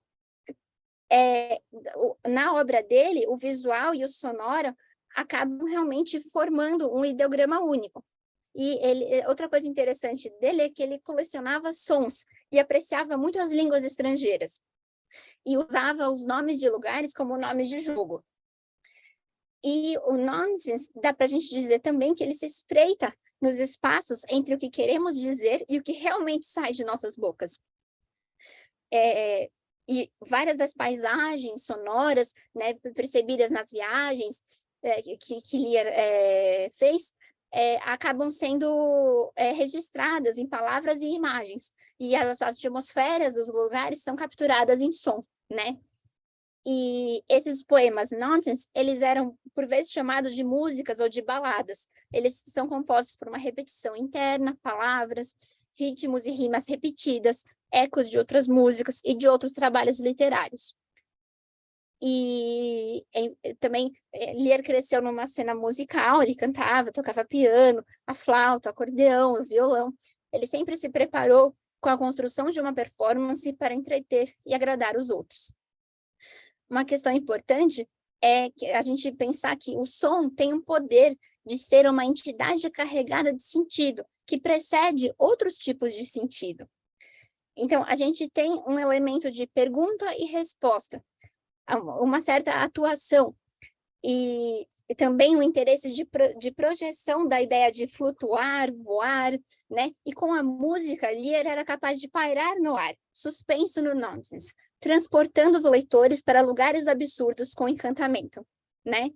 na obra dele, o visual e o sonoro acabam realmente formando um ideograma único. E outra coisa interessante dele é que ele colecionava sons e apreciava muito as línguas estrangeiras. E usava os nomes de lugares como nomes de jogo. E o nonsense, dá para a gente dizer também que ele se espreita nos espaços entre o que queremos dizer e o que realmente sai de nossas bocas. E várias das paisagens sonoras, né, percebidas nas viagens que Lear fez, acabam sendo registradas em palavras e imagens. E as atmosferas dos lugares são capturadas em som, né? E esses poemas nonsense, eles eram, por vezes, chamados de músicas ou de baladas. Eles são compostos por uma repetição interna, palavras, ritmos e rimas repetidas, ecos de outras músicas e de outros trabalhos literários. E também, Lear cresceu numa cena musical, ele cantava, tocava piano, a flauta, o acordeão, o violão. Ele sempre se preparou com a construção de uma performance para entreter e agradar os outros. Uma questão importante é que a gente pensar que o som tem um poder de ser uma entidade carregada de sentido, que precede outros tipos de sentido. Então, a gente tem um elemento de pergunta e resposta, uma certa atuação. E E também o interesse de projeção da ideia de flutuar, voar, né? E com a música, Lear era capaz de pairar no ar, suspenso no nonsense, transportando os leitores para lugares absurdos com encantamento, né?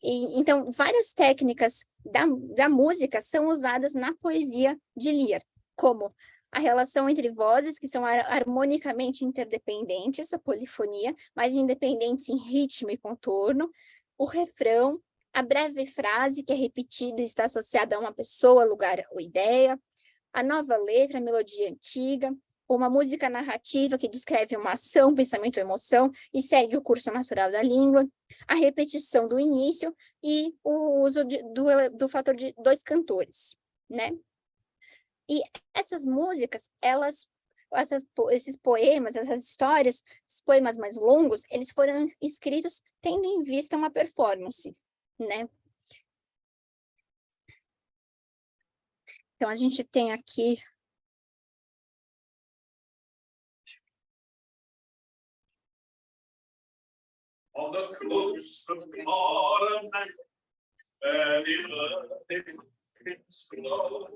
Então, várias técnicas da música são usadas na poesia de Lear, como a relação entre vozes, que são harmonicamente interdependentes, a polifonia, mas independentes em ritmo e contorno, o refrão, a breve frase que é repetida e está associada a uma pessoa, lugar ou ideia, a nova letra, a melodia antiga, uma música narrativa que descreve uma ação, pensamento ou emoção e segue o curso natural da língua, a repetição do início e o uso do fator de dois cantores, né? E essas músicas, esses poemas, essas histórias, esses poemas mais longos, eles foram escritos tendo em vista uma performance, né? Então, a gente tem aqui... On the coast of Coromandel, where the earth's glow,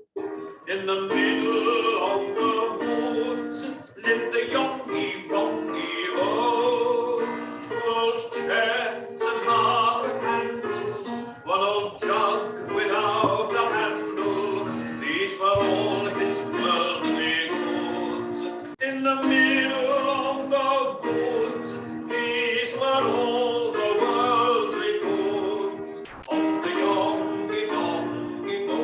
in the middle of the woods lived the Yonghy-Bonghy-Bò. 2 old chairs and half a candle, 1 old jug without a handle. These were all his worldly goods. In the middle of the woods, these were all the worldly goods of the Yonghy-Bonghy-Bò,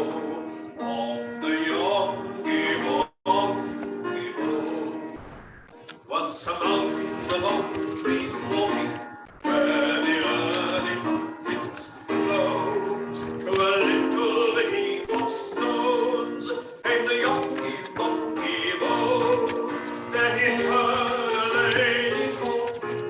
of the Yonghy-Bonghy-Bò. Once among the lone trees walking, where the early pumpkins blow, to a little heap of stones came the Yonghy-Bonghy-Bò. There he heard a lady talking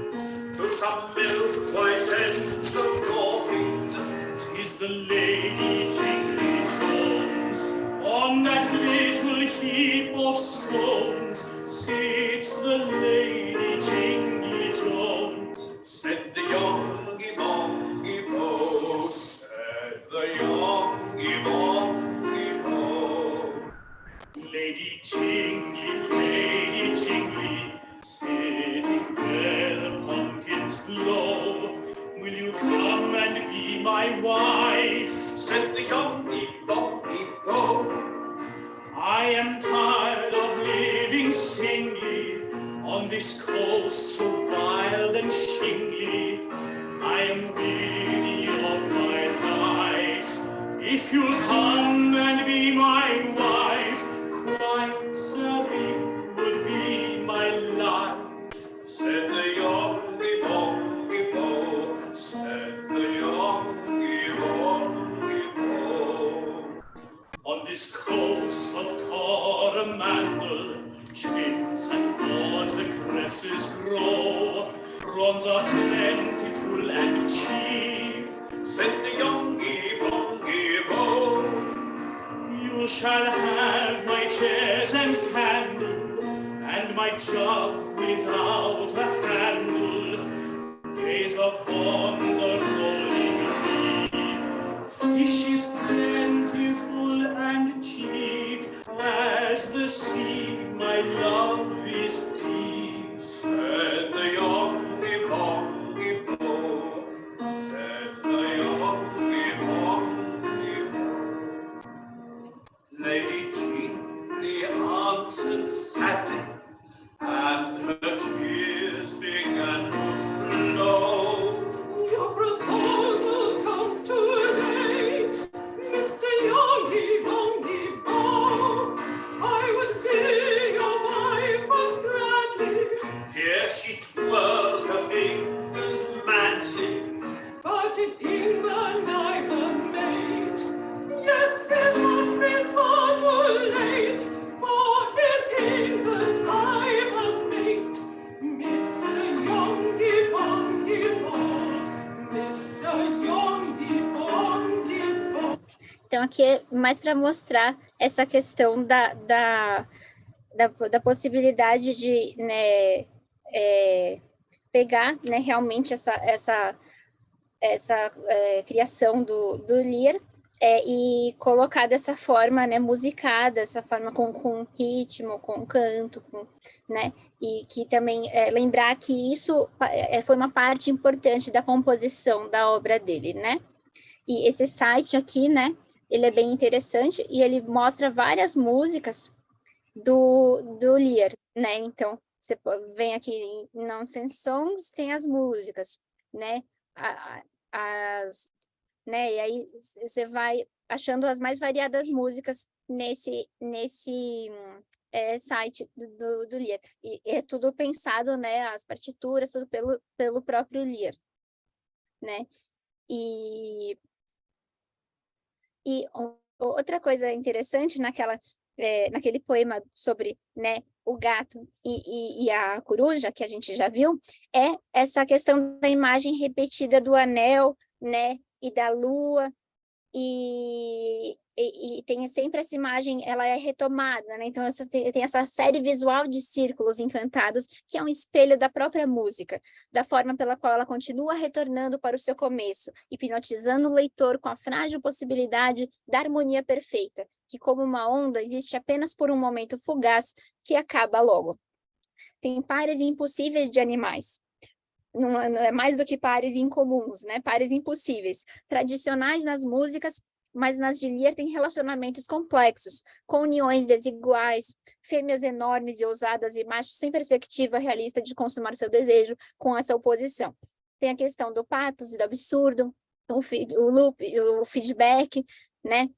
to some milk-white hens of Dorking. 'Tis the Lady Jingly Jones, on that little heap of stones sits the Lady Jingly Jones. Said the Yonghy-Bonghy-Bò, said the Yonghy-Bonghy-Bò. Lady Jingly, sitting where the pumpkins blow, will you come and be my wife? Said the Yonghy-Bonghy-Bò. I am tired of living singly on this coast so wild and shingly. I am weary of my life. If you'll come and be my wife, quite serving would be my life. Said the Yonghy-Bonghy-Bò, said the Yonghy-Bonghy-Bò. On this coast of Coromandel, chimps and watercresses grow. Prawns are plentiful and cheap. Said the Yonghy-Bonghy-Bò. You shall have my chairs and candle, and my jug without a handle. Gaze upon the rolling deep. Fish is plentiful and cheap, as the sea, my love is deep. Said the Yonghy-Bonghy-Bò, said the Yonghy-Bonghy-Bò. Lady Jingly answered sadly, and her tears began to flow. Your proposal comes too late, Mr. Yonghy-Bonghy-Bò. I would be your wife most gladly. Here she twirled her fingers madly. But in England I'm a mate. Yes, it must be far too late, for in England I'm a mate. Mr. Yonghy-Bonghy-Bò, Mr. Yonghy-Bonghy-Bò. Então, aqui é mais para mostrar essa questão da possibilidade de, né, pegar, né, realmente criação do Lear, e colocar dessa forma, né, musicada, dessa forma com ritmo, com canto, né, e que também lembrar que isso foi uma parte importante da composição da obra dele, né. E esse site aqui, né, ele é bem interessante e ele mostra várias músicas do Lear, né, então você vem aqui em Nonsense Songs, tem as músicas, né, né, e aí você vai achando as mais variadas músicas nesse site do Lear, e é tudo pensado, né, as partituras, tudo pelo próprio Lear, né, e outra coisa interessante naquele poema sobre, né, o gato e a coruja, que a gente já viu, é essa questão da imagem repetida do anel, né, e da lua, e tem sempre essa imagem, ela é retomada, né? Então tem essa série visual de círculos encantados, que é um espelho da própria música, da forma pela qual ela continua retornando para o seu começo, hipnotizando o leitor com a frágil possibilidade da harmonia perfeita, que como uma onda existe apenas por um momento fugaz que acaba logo. Tem pares impossíveis de animais. Não é mais do que pares incomuns, né? Pares impossíveis, tradicionais nas músicas, mas nas de Lear tem relacionamentos complexos, com uniões desiguais, fêmeas enormes e ousadas e machos sem perspectiva realista de consumar seu desejo com essa oposição. Tem a questão do patos e do absurdo, o loop, o feedback, né?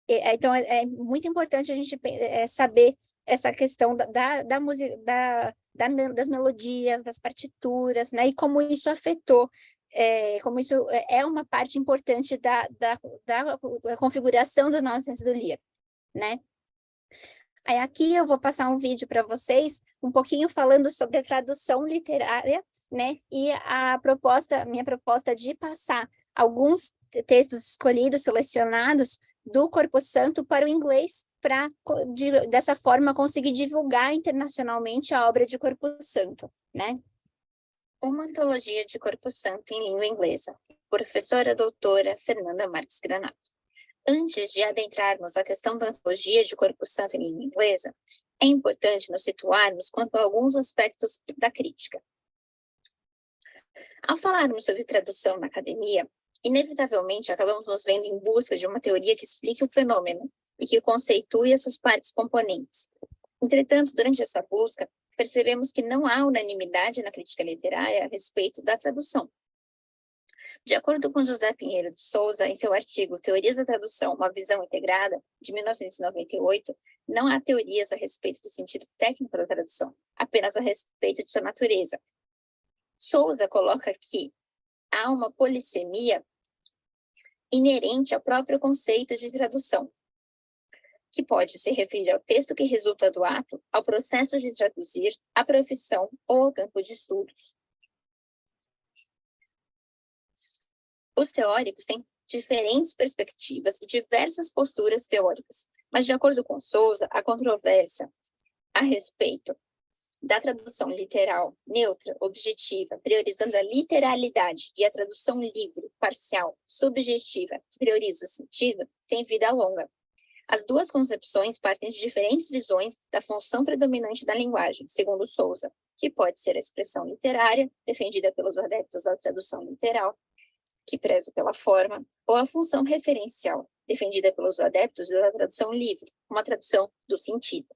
Então, é muito importante a gente saber essa questão da música, das melodias, das partituras, né? E como isso afetou, como isso é uma parte importante da configuração do Nonsense do Lear, né? Aí aqui eu vou passar um vídeo para vocês, um pouquinho falando sobre a tradução literária, né? E minha proposta de passar alguns textos escolhidos, selecionados, do Corpo Santo para o inglês, para, dessa forma, conseguir divulgar internacionalmente a obra de Corpo Santo, né? Uma antologia de Corpo Santo em língua inglesa, professora doutora Fernanda Marques Granato. Antes de adentrarmos a questão da antologia de Corpo Santo em língua inglesa, é importante nos situarmos quanto a alguns aspectos da crítica. Ao falarmos sobre tradução na academia, inevitavelmente acabamos nos vendo em busca de uma teoria que explique o fenômeno e que conceitue as suas partes componentes. Entretanto, durante essa busca, percebemos que não há unanimidade na crítica literária a respeito da tradução. De acordo com José Pinheiro de Souza, em seu artigo Teorias da Tradução, uma visão integrada, de 1998, não há teorias a respeito do sentido técnico da tradução, apenas a respeito de sua natureza. Souza coloca que há uma polissemia inerente ao próprio conceito de tradução, que pode se referir ao texto que resulta do ato, ao processo de traduzir, à profissão ou ao campo de estudos. Os teóricos têm diferentes perspectivas e diversas posturas teóricas, mas, de acordo com Souza, a controvérsia a respeito da tradução literal, neutra, objetiva, priorizando a literalidade, e a tradução livre, parcial, subjetiva, que prioriza o sentido, tem vida longa. As duas concepções partem de diferentes visões da função predominante da linguagem, segundo Souza, que pode ser a expressão literária, defendida pelos adeptos da tradução literal, que preza pela forma, ou a função referencial, defendida pelos adeptos da tradução livre, uma tradução do sentido.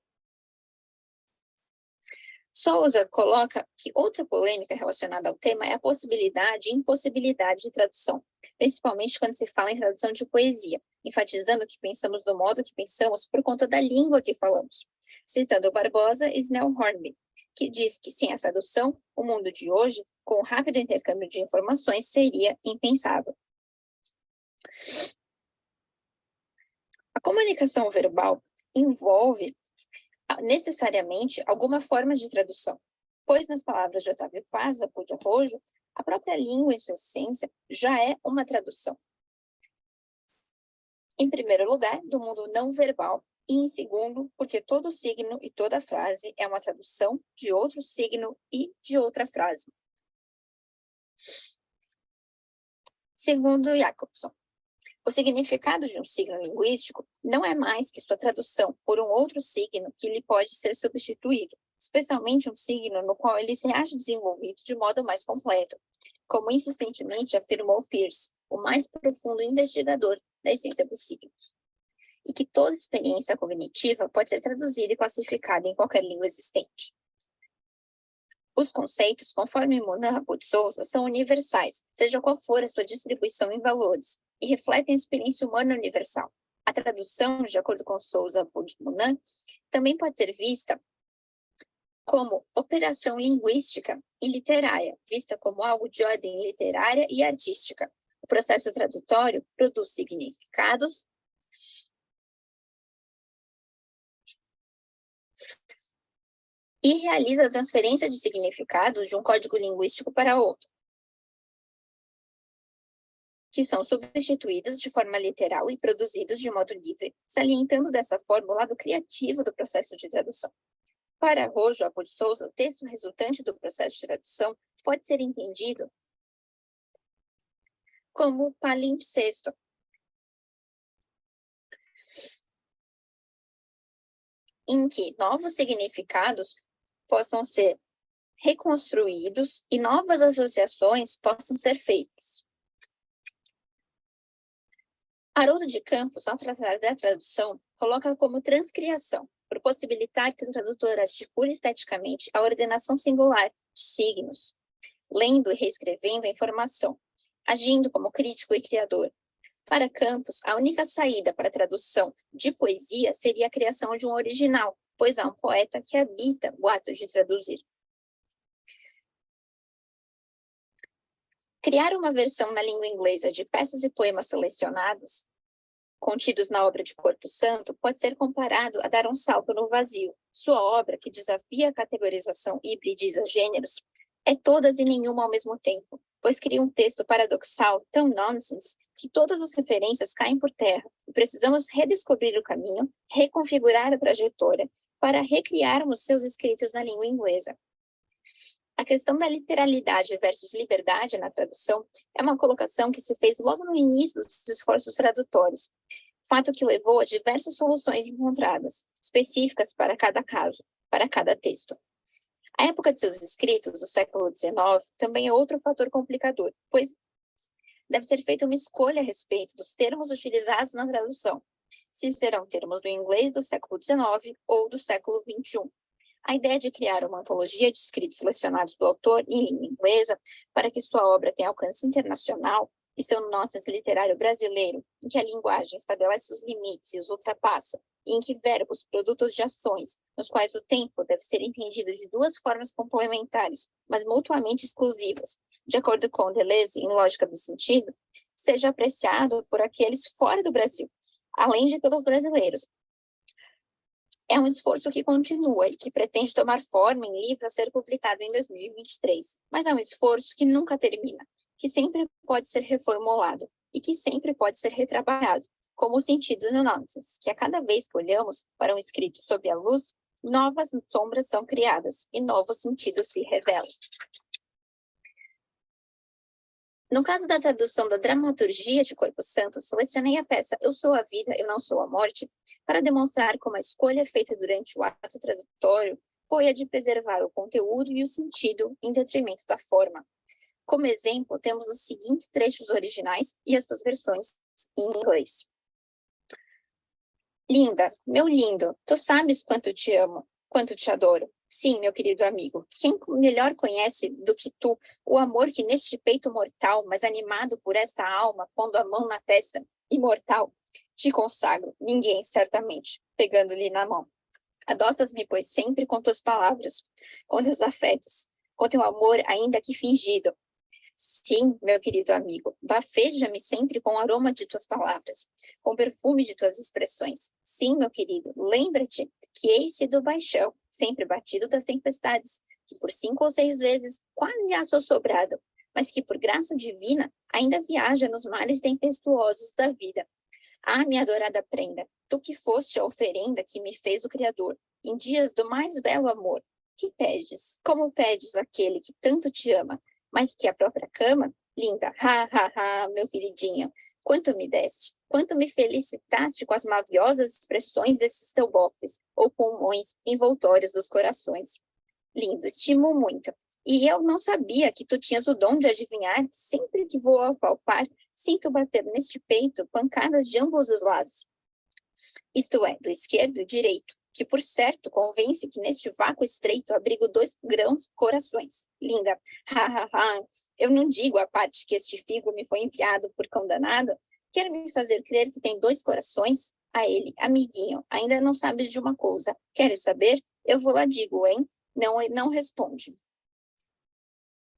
Souza coloca que outra polêmica relacionada ao tema é a possibilidade e impossibilidade de tradução, principalmente quando se fala em tradução de poesia, enfatizando que pensamos do modo que pensamos por conta da língua que falamos, citando Barbosa e Snell Hornby, que diz que sem a tradução, o mundo de hoje, com o rápido intercâmbio de informações, seria impensável. A comunicação verbal envolve necessariamente alguma forma de tradução, pois nas palavras de Otávio Paz, Apu de Arrojo, a própria língua em sua essência já é uma tradução. Em primeiro lugar, do mundo não verbal E em segundo, porque todo signo e toda frase é uma tradução de outro signo e de outra frase. Segundo Jacobson, o significado de um signo linguístico não é mais que sua tradução por um outro signo que lhe pode ser substituído, especialmente um signo no qual ele se acha desenvolvido de modo mais completo, como insistentemente afirmou Peirce, o mais profundo investigador da essência dos signos, e que toda experiência cognitiva pode ser traduzida e classificada em qualquer língua existente. Os conceitos, conforme Monin Rabut Souza, são universais, seja qual for a sua distribuição em valores, e refletem a experiência humana universal. A tradução, de acordo com Souza Rabut Monin, também pode ser vista como operação linguística e literária, vista como algo de ordem literária e artística. O processo tradutório produz significados e realiza a transferência de significados de um código linguístico para outro, que são substituídos de forma literal e produzidos de modo livre, salientando dessa forma o lado criativo do processo de tradução. Para Rojo Rabut Souza, o texto resultante do processo de tradução pode ser entendido como palimpsesto, em que novos significados possam ser reconstruídos e novas associações possam ser feitas. Haroldo de Campos, ao tratar da tradução, coloca como transcriação, por possibilitar que o tradutor articule esteticamente a ordenação singular de signos, lendo e reescrevendo a informação, agindo como crítico e criador. Para Campos, a única saída para a tradução de poesia seria a criação de um original, pois há um poeta que habita o ato de traduzir. Criar uma versão na língua inglesa de peças e poemas selecionados, contidos na obra de Corpo Santo, pode ser comparado a dar um salto no vazio. Sua obra, que desafia a categorização e hibridiza gêneros, é todas e nenhuma ao mesmo tempo, pois cria um texto paradoxal tão nonsense que todas as referências caem por terra e precisamos redescobrir o caminho, reconfigurar a trajetória para recriarmos seus escritos na língua inglesa. A questão da literalidade versus liberdade na tradução é uma colocação que se fez logo no início dos esforços tradutórios, fato que levou a diversas soluções encontradas, específicas para cada caso, para cada texto. A época de seus escritos, o século XIX, também é outro fator complicador, pois deve ser feita uma escolha a respeito dos termos utilizados na tradução, se serão termos do inglês do século XIX ou do século XXI. A ideia de criar uma antologia de escritos selecionados do autor em língua inglesa para que sua obra tenha alcance internacional e seu nonsense literário brasileiro, em que a linguagem estabelece os limites e os ultrapassa, e em que verbos, produtos de ações, nos quais o tempo deve ser entendido de duas formas complementares, mas mutuamente exclusivas, de acordo com Deleuze, em Lógica do Sentido, seja apreciado por aqueles fora do Brasil, além de pelos brasileiros. É um esforço que continua e que pretende tomar forma em livro a ser publicado em 2023, mas é um esforço que nunca termina, que sempre pode ser reformulado e que sempre pode ser retrabalhado, como o sentido do nonsense, que a cada vez que olhamos para um escrito sob a luz, novas sombras são criadas e novos sentidos se revelam. No caso da tradução da dramaturgia de Corpo Santo, selecionei a peça Eu Sou a Vida, Eu Não Sou a Morte, para demonstrar como a escolha feita durante o ato tradutório foi a de preservar o conteúdo e o sentido em detrimento da forma. Como exemplo, temos os seguintes trechos originais e as suas versões em inglês. Linda, meu lindo, tu sabes quanto te amo, quanto te adoro. Sim, meu querido amigo, quem melhor conhece do que tu o amor que neste peito mortal, mas animado por esta alma, pondo a mão na testa, imortal, te consagro, ninguém, certamente, pegando-lhe na mão. Adoças-me, pois, sempre com tuas palavras, com teus afetos, com teu amor, ainda que fingido. Sim, meu querido amigo, bafeja-me sempre com o aroma de tuas palavras, com o perfume de tuas expressões. Sim, meu querido, lembra-te que eis do baixão, sempre batido das tempestades, que por 5 ou 6 vezes quase há sossobrado, mas que por graça divina ainda viaja nos mares tempestuosos da vida. Ah, minha adorada prenda, tu que foste a oferenda que me fez o Criador, em dias do mais belo amor, que pedes? Como pedes aquele que tanto te ama, mas que a própria cama? Linda, meu queridinho, quanto me deste, quanto me felicitaste com as maviosas expressões desses teus bofes, ou pulmões envoltórios dos corações. Lindo, estimo muito. E eu não sabia que tu tinhas o dom de adivinhar, sempre que vou apalpar, sinto bater neste peito pancadas de ambos os lados. Isto é, do esquerdo e direito, que por certo convence que neste vácuo estreito abrigo 2 grãos corações. Linda, eu não digo a parte que este figo me foi enviado por cão danado, quer me fazer crer que tem 2 corações? A ele, amiguinho, ainda não sabes de uma coisa, queres saber? Eu vou lá digo, hein? Não responde.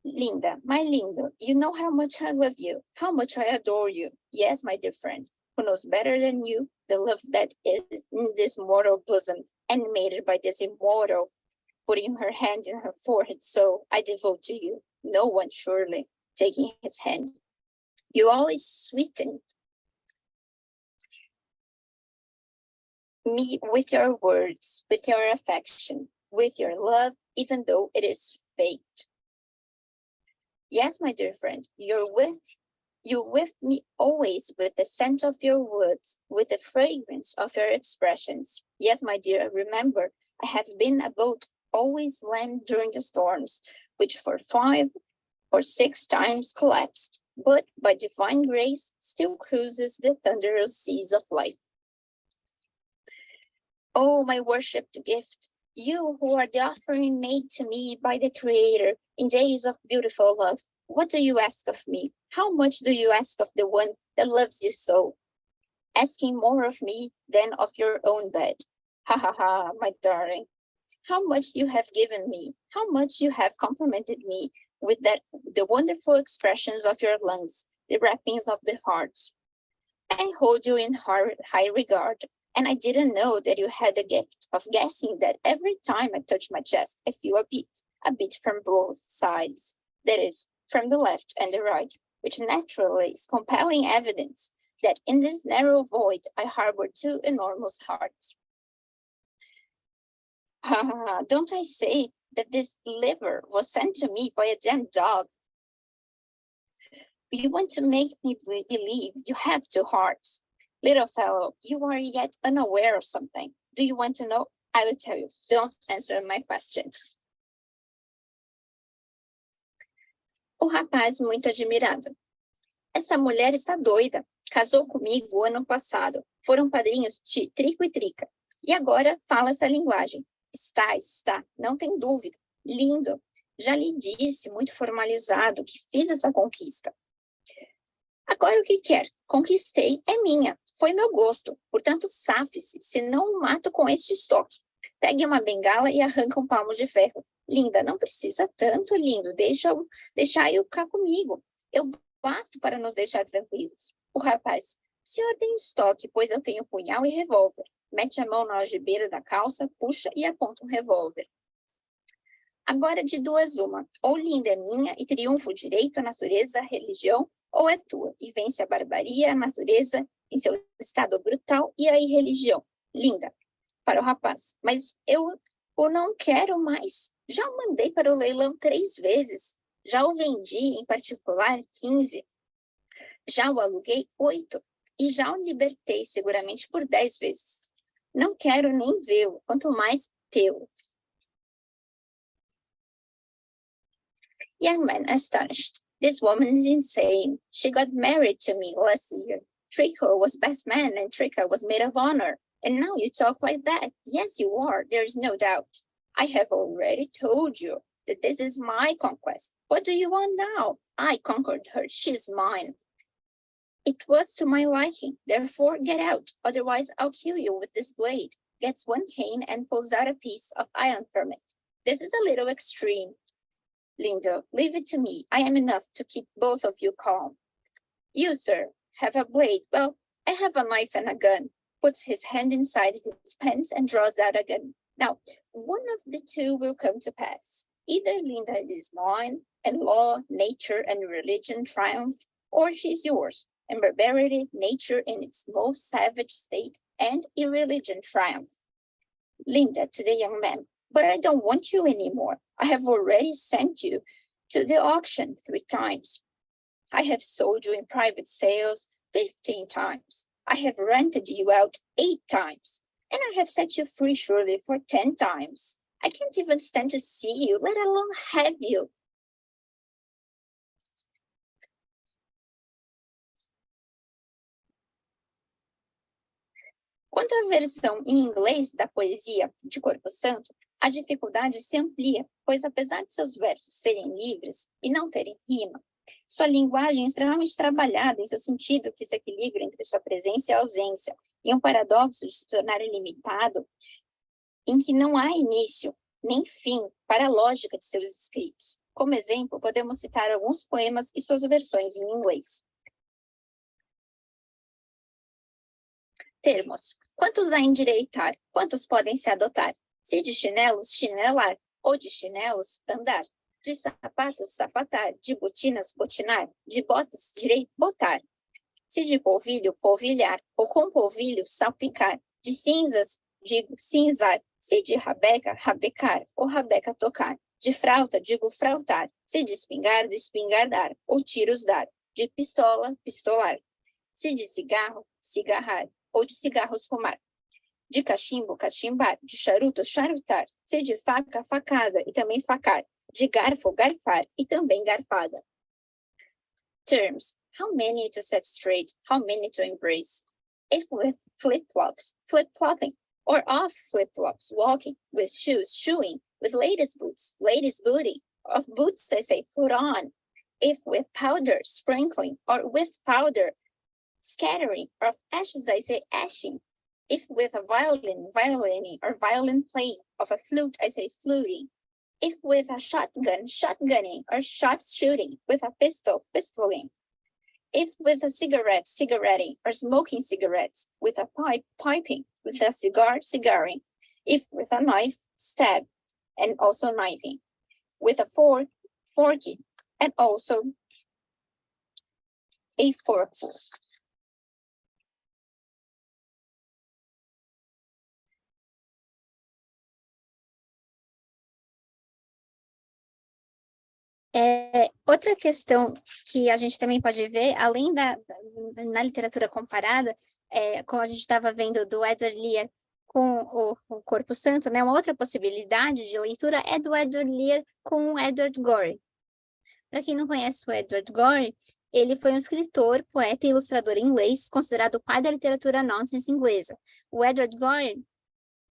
Linda, my Linda, you know how much I love you, how much I adore you. Yes, my dear friend, who knows better than you the love that is in this mortal bosom, animated by this immortal, putting her hand in her forehead, so I devote to you. No one, surely, taking his hand. You always sweeten me with your words, with your affection, with your love, even though it is fake. Yes, my dear friend, you with me always with the scent of your words, with the fragrance of your expressions. Yes, my dear, remember, I have been a boat always lammed during the storms, which for 5 or 6 times collapsed, but by divine grace still cruises the thunderous seas of life. Oh, my worshipped gift, you who are the offering made to me by the Creator in days of beautiful love, what do you ask of me? How much do you ask of the one that loves you so? Asking more of me than of your own bed. My darling, how much you have given me, how much you have complimented me with the wonderful expressions of your lungs, the wrappings of the heart. I hold you in high regard, and I didn't know that you had the gift of guessing that every time I touch my chest, I feel a beat from both sides, that is, from the left and the right, which naturally is compelling evidence that in this narrow void I harbor 2 enormous hearts. Don't I say that this liver was sent to me by a damned dog? You want to make me believe you have 2 hearts. Little fellow, you are yet unaware of something. Do you want to know? I will tell you. Don't answer my question. O rapaz, muito admirado. Essa mulher está doida. Casou comigo o ano passado. Foram padrinhos de Trico e Trica. E agora fala essa linguagem. Está, não tem dúvida. Lindo. Já lhe disse, muito formalizado, que fiz essa conquista. Agora o que quer? Conquistei, é minha. Foi meu gosto. Portanto, safe-se, se não o mato com este estoque. Pegue uma bengala e arranca um palmo de ferro. Linda, não precisa tanto, lindo. Deixai-o cá comigo. Eu basto para nos deixar tranquilos. O rapaz, o senhor tem estoque, pois eu tenho punhal e revólver. Mete a mão na algibeira da calça, puxa e aponta um revólver. Agora de 2 uma. Ou linda é minha e triunfa o direito, a natureza, a religião, ou é tua e vence a barbaria, a natureza em seu estado brutal e a irreligião. Linda, para o rapaz, mas eu o não quero mais. Já o mandei para o leilão 3 vezes. Já o vendi, em particular, 15. Já o aluguei 8. E já o libertei, seguramente, por 10 vezes. Não quero nem vê-lo, quanto mais tê-lo. Young man astonished. This woman is insane. She got married to me last year. Trico was best man and Trica was maid of honor. And now you talk like that. Yes, you are. There is no doubt. I have already told you that this is my conquest. What do you want now? I conquered her. She's mine. It was to my liking. Therefore, get out. Otherwise, I'll kill you with this blade. Gets 1 cane and pulls out a piece of iron from it. This is a little extreme. Lindo, leave it to me. I am enough to keep both of you calm. You, sir, have a blade. Well, I have a knife and a gun. Puts his hand inside his pants and draws out a gun. Now, one of the 2 will come to pass. Either Linda is mine, and law, nature, and religion triumph, or she's yours, and barbarity, nature in its most savage state, and irreligion triumph. Linda to the young man, but I don't want you anymore. I have already sent you to the auction 3 times. I have sold you in private sales 15 times. I have rented you out 8 times. And I have set you free surely for 10 times. I can't even stand to see you, let alone have you. Quanto à versão em inglês da poesia de Corpo Santo, a dificuldade se amplia, pois apesar de seus versos serem livres e não terem rima, sua linguagem é extremamente trabalhada em seu sentido que se equilibra entre sua presença e ausência, e um paradoxo de se tornar ilimitado, em que não há início nem fim para a lógica de seus escritos. Como exemplo, podemos citar alguns poemas e suas versões em inglês. Termos. Quantos há endireitar? Quantos podem se adotar? Se de chinelos, chinelar, ou de chinelos, andar. De sapatos, sapatar. De botinas, botinar. De botas, direi, botar. Se de polvilho, polvilhar, ou com polvilho, salpicar. De cinzas, digo, cinzar. Se de rabeca, rabecar, ou rabeca tocar. De frauta, digo, frautar. Se de espingarda, espingardar, ou tiros dar. De pistola, pistolar. Se de cigarro, cigarrar, ou de cigarros fumar. De cachimbo, cachimbar. De charuto, charutar. Se de faca, facada, e também facar. De garfo, garfar, e também garfada. Terms. How many to set straight, how many to embrace? If with flip-flops, flip-flopping, or off flip-flops, walking, with shoes, shoeing, with ladies' boots, ladies' booty, of boots, I say, put on. If with powder, sprinkling, or with powder, scattering, or of ashes, I say, ashing. If with a violin, violining, or violin playing, of a flute, I say, fluting. If with a shotgun, shotgunning, or shots shooting, with a pistol, pistoling. If with a cigarette, cigaretting, or smoking cigarettes, with a pipe, piping, with a cigar, cigaring. If with a knife, stab, and also knifing. With a fork, forking, and also a forkful. Outra questão que a gente também pode ver, além na literatura comparada, como a gente estava vendo do Edward Lear com o Corpo Santo, né, uma outra possibilidade de leitura é do Edward Lear com o Edward Gorey. Para quem não conhece o Edward Gorey, ele foi um escritor, poeta e ilustrador inglês, considerado o pai da literatura nonsense inglesa. O Edward Gorey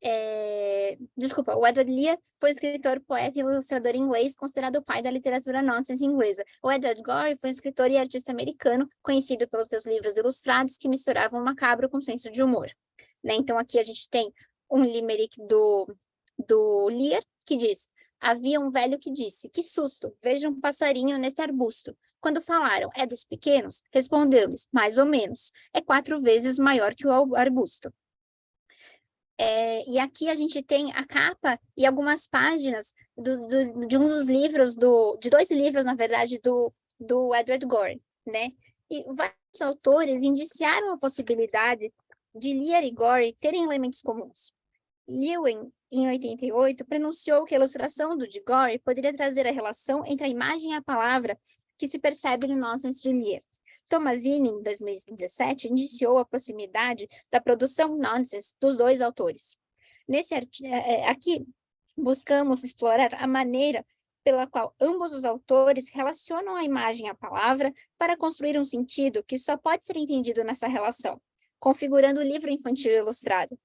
o Edward Lear foi escritor, poeta e ilustrador inglês, considerado o pai da literatura nonsense inglesa. O Edward Gorey foi um escritor e artista americano, conhecido pelos seus livros ilustrados que misturavam o macabro com senso de humor. Né? Então aqui a gente tem um limerick do Lear, que diz: havia um velho que disse, que susto, veja um passarinho nesse arbusto. Quando falaram, é dos pequenos, respondeu-lhes, mais ou menos, é 4 vezes maior que o arbusto. E aqui a gente tem a capa e algumas páginas de um dos livros, de 2 livros, na verdade, do Edward Gorey, né? E vários autores indiciaram a possibilidade de Lear e Gorey terem elementos comuns. Lewin, em 88, pronunciou que a ilustração de Gorey poderia trazer a relação entre a imagem e a palavra que se percebe no nonsense de Lear. Tommasini, em 2017, indiciou a proximidade da produção nonsense dos 2 autores. Aqui, buscamos explorar a maneira pela qual ambos os autores relacionam a imagem à palavra para construir um sentido que só pode ser entendido nessa relação, configurando o livro infantil ilustrado.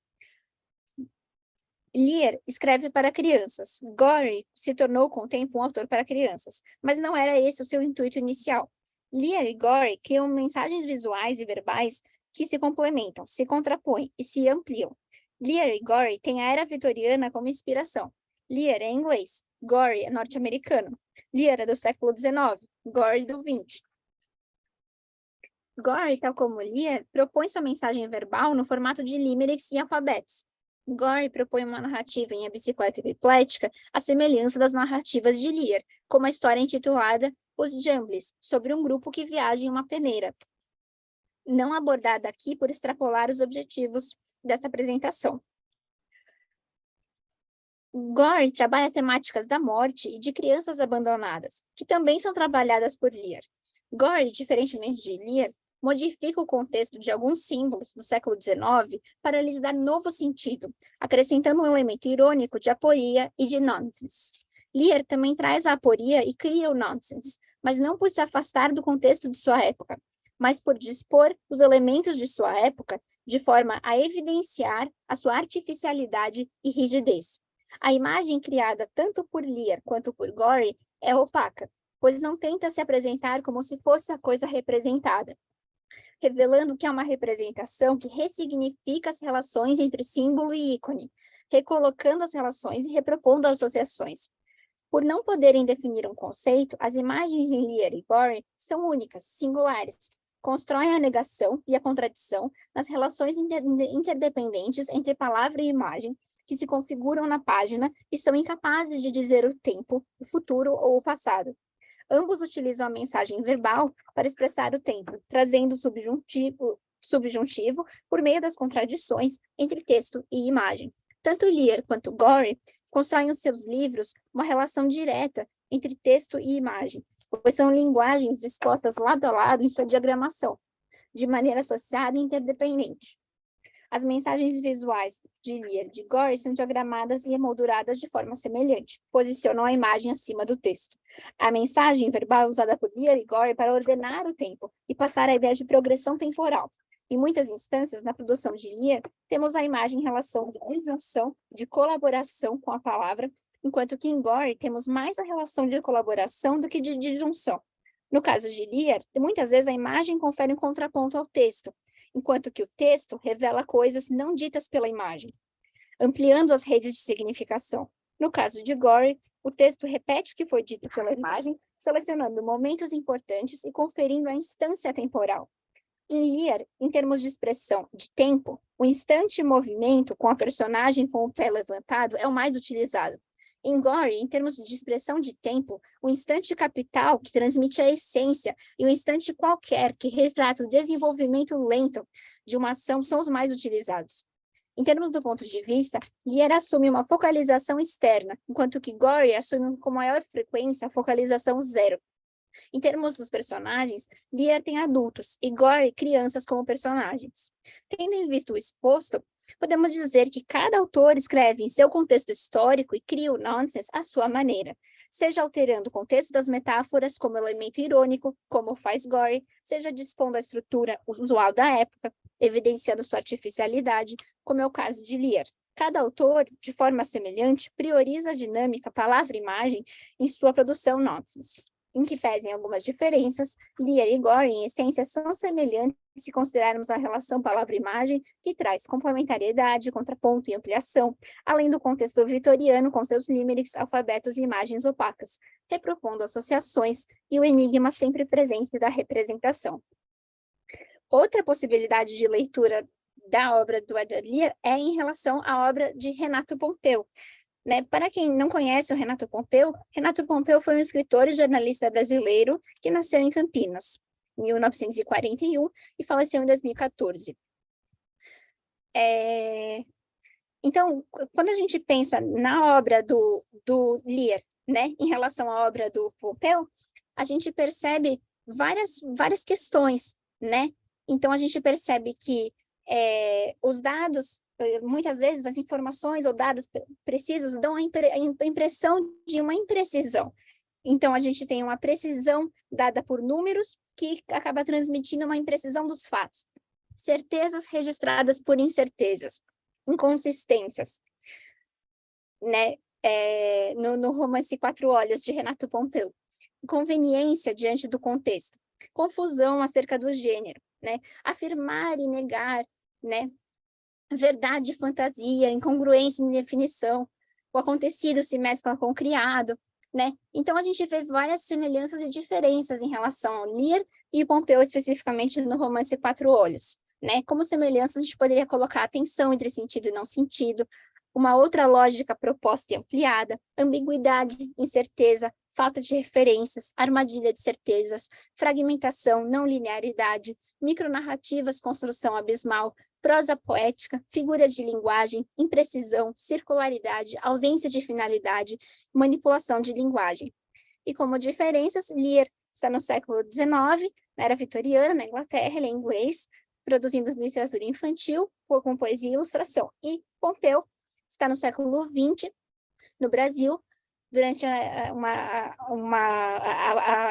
Lear escreve para crianças. Gorey se tornou, com o tempo, um autor para crianças, mas não era esse o seu intuito inicial. Lear e Gorey criam mensagens visuais e verbais que se complementam, se contrapõem e se ampliam. Lear e Gorey têm a era vitoriana como inspiração. Lear é inglês, Gorey é norte-americano. Lear é do século XIX, Gorey do XX. Gorey, tal como Lear, propõe sua mensagem verbal no formato de limericks e alfabetos. Gorey propõe uma narrativa em A Bicicleta Epiplética à semelhança das narrativas de Lear, como a história intitulada Os Jumblies, sobre um grupo que viaja em uma peneira. não abordada aqui por extrapolar os objetivos dessa apresentação. Gore trabalha temáticas da morte e de crianças abandonadas, que também são trabalhadas por Lear. Gore, diferentemente de Lear, modifica o contexto de alguns símbolos do século XIX para lhes dar novo sentido, acrescentando um elemento irônico de aporia e de nonsense. Lear também traz a aporia e cria o nonsense, mas não por se afastar do contexto de sua época, mas por dispor os elementos de sua época de forma a evidenciar a sua artificialidade e rigidez. A imagem criada tanto por Lear quanto por Gore é opaca, pois não tenta se apresentar como se fosse a coisa representada, revelando que é uma representação que ressignifica as relações entre símbolo e ícone, recolocando as relações e repropondo as associações. Por não poderem definir um conceito, as imagens em Lear e Gore são únicas, singulares, constroem a negação e a contradição nas relações interdependentes entre palavra e imagem, que se configuram na página e são incapazes de dizer o tempo, o futuro ou o passado. Ambos utilizam a mensagem verbal para expressar o tempo, trazendo o subjuntivo por meio das contradições entre texto e imagem. Tanto Lear quanto Gore constroem os seus livros uma relação direta entre texto e imagem, pois são linguagens dispostas lado a lado em sua diagramação, de maneira associada e interdependente. As mensagens visuais de Lear e de Gore são diagramadas e emolduradas de forma semelhante, posicionam a imagem acima do texto. A mensagem verbal é usada por Lear e Gore para ordenar o tempo e passar a ideia de progressão temporal. Em muitas instâncias, na produção de Lear, temos a imagem em relação de conjunção, de colaboração com a palavra, enquanto que em Gore temos mais a relação de colaboração do que de disjunção. No caso de Lear, muitas vezes a imagem confere um contraponto ao texto, enquanto que o texto revela coisas não ditas pela imagem, ampliando as redes de significação. No caso de Gore, o texto repete o que foi dito pela imagem, selecionando momentos importantes e conferindo a instância temporal. Em Lear, em termos de expressão de tempo, o instante movimento com a personagem com o pé levantado é o mais utilizado. Em Gore, em termos de expressão de tempo, o instante capital, que transmite a essência, e o instante qualquer, que retrata o desenvolvimento lento de uma ação, são os mais utilizados. Em termos do ponto de vista, Lear assume uma focalização externa, enquanto que Gore assume com maior frequência a focalização zero. Em termos dos personagens, Lear tem adultos e Gore crianças como personagens. Tendo em vista o exposto, podemos dizer que cada autor escreve em seu contexto histórico e cria o nonsense à sua maneira, seja alterando o contexto das metáforas como elemento irônico, como faz Gore, seja dispondo a estrutura usual da época, evidenciando sua artificialidade, como é o caso de Lear. Cada autor, de forma semelhante, prioriza a dinâmica palavra-imagem em sua produção nonsense. Em que pesem algumas diferenças, Lear e Gore, em essência, são semelhantes se considerarmos a relação palavra-imagem, que traz complementariedade, contraponto e ampliação, além do contexto vitoriano com seus limericks, alfabetos e imagens opacas, repropondo associações e o enigma sempre presente da representação. Outra possibilidade de leitura da obra do Edward Lear é em relação à obra de Renato Pompeu. Para quem não conhece o Renato Pompeu foi um escritor e jornalista brasileiro que nasceu em Campinas, em 1941, e faleceu em 2014. Então, quando a gente pensa na obra do Lear, em relação à obra do Pompeu, a gente percebe várias questões, Então, a gente percebe que os dados, muitas vezes as informações ou dados precisos dão a impressão de uma imprecisão. Então, a gente tem uma precisão dada por números que acaba transmitindo uma imprecisão dos fatos. Certezas registradas por incertezas, inconsistências. No romance Quatro Olhos, de Renato Pompeu. Conveniência diante do contexto. Confusão acerca do gênero. Afirmar e negar, verdade e fantasia, incongruência e indefinição, o acontecido se mescla com o criado, Então, a gente vê várias semelhanças e diferenças em relação ao Lear e Pompeu, especificamente no romance Quatro Olhos, Como semelhanças, a gente poderia colocar a tensão entre sentido e não sentido, uma outra lógica proposta e ampliada, ambiguidade, incerteza, falta de referências, armadilha de certezas, fragmentação, não linearidade, micronarrativas, construção abismal, prosa poética, figuras de linguagem, imprecisão, circularidade, ausência de finalidade, manipulação de linguagem. E como diferenças, Lear está no século XIX, na era vitoriana, na Inglaterra, ele é inglês, produzindo literatura infantil, com poesia e ilustração. E Pompeu está no século XX, no Brasil, durante a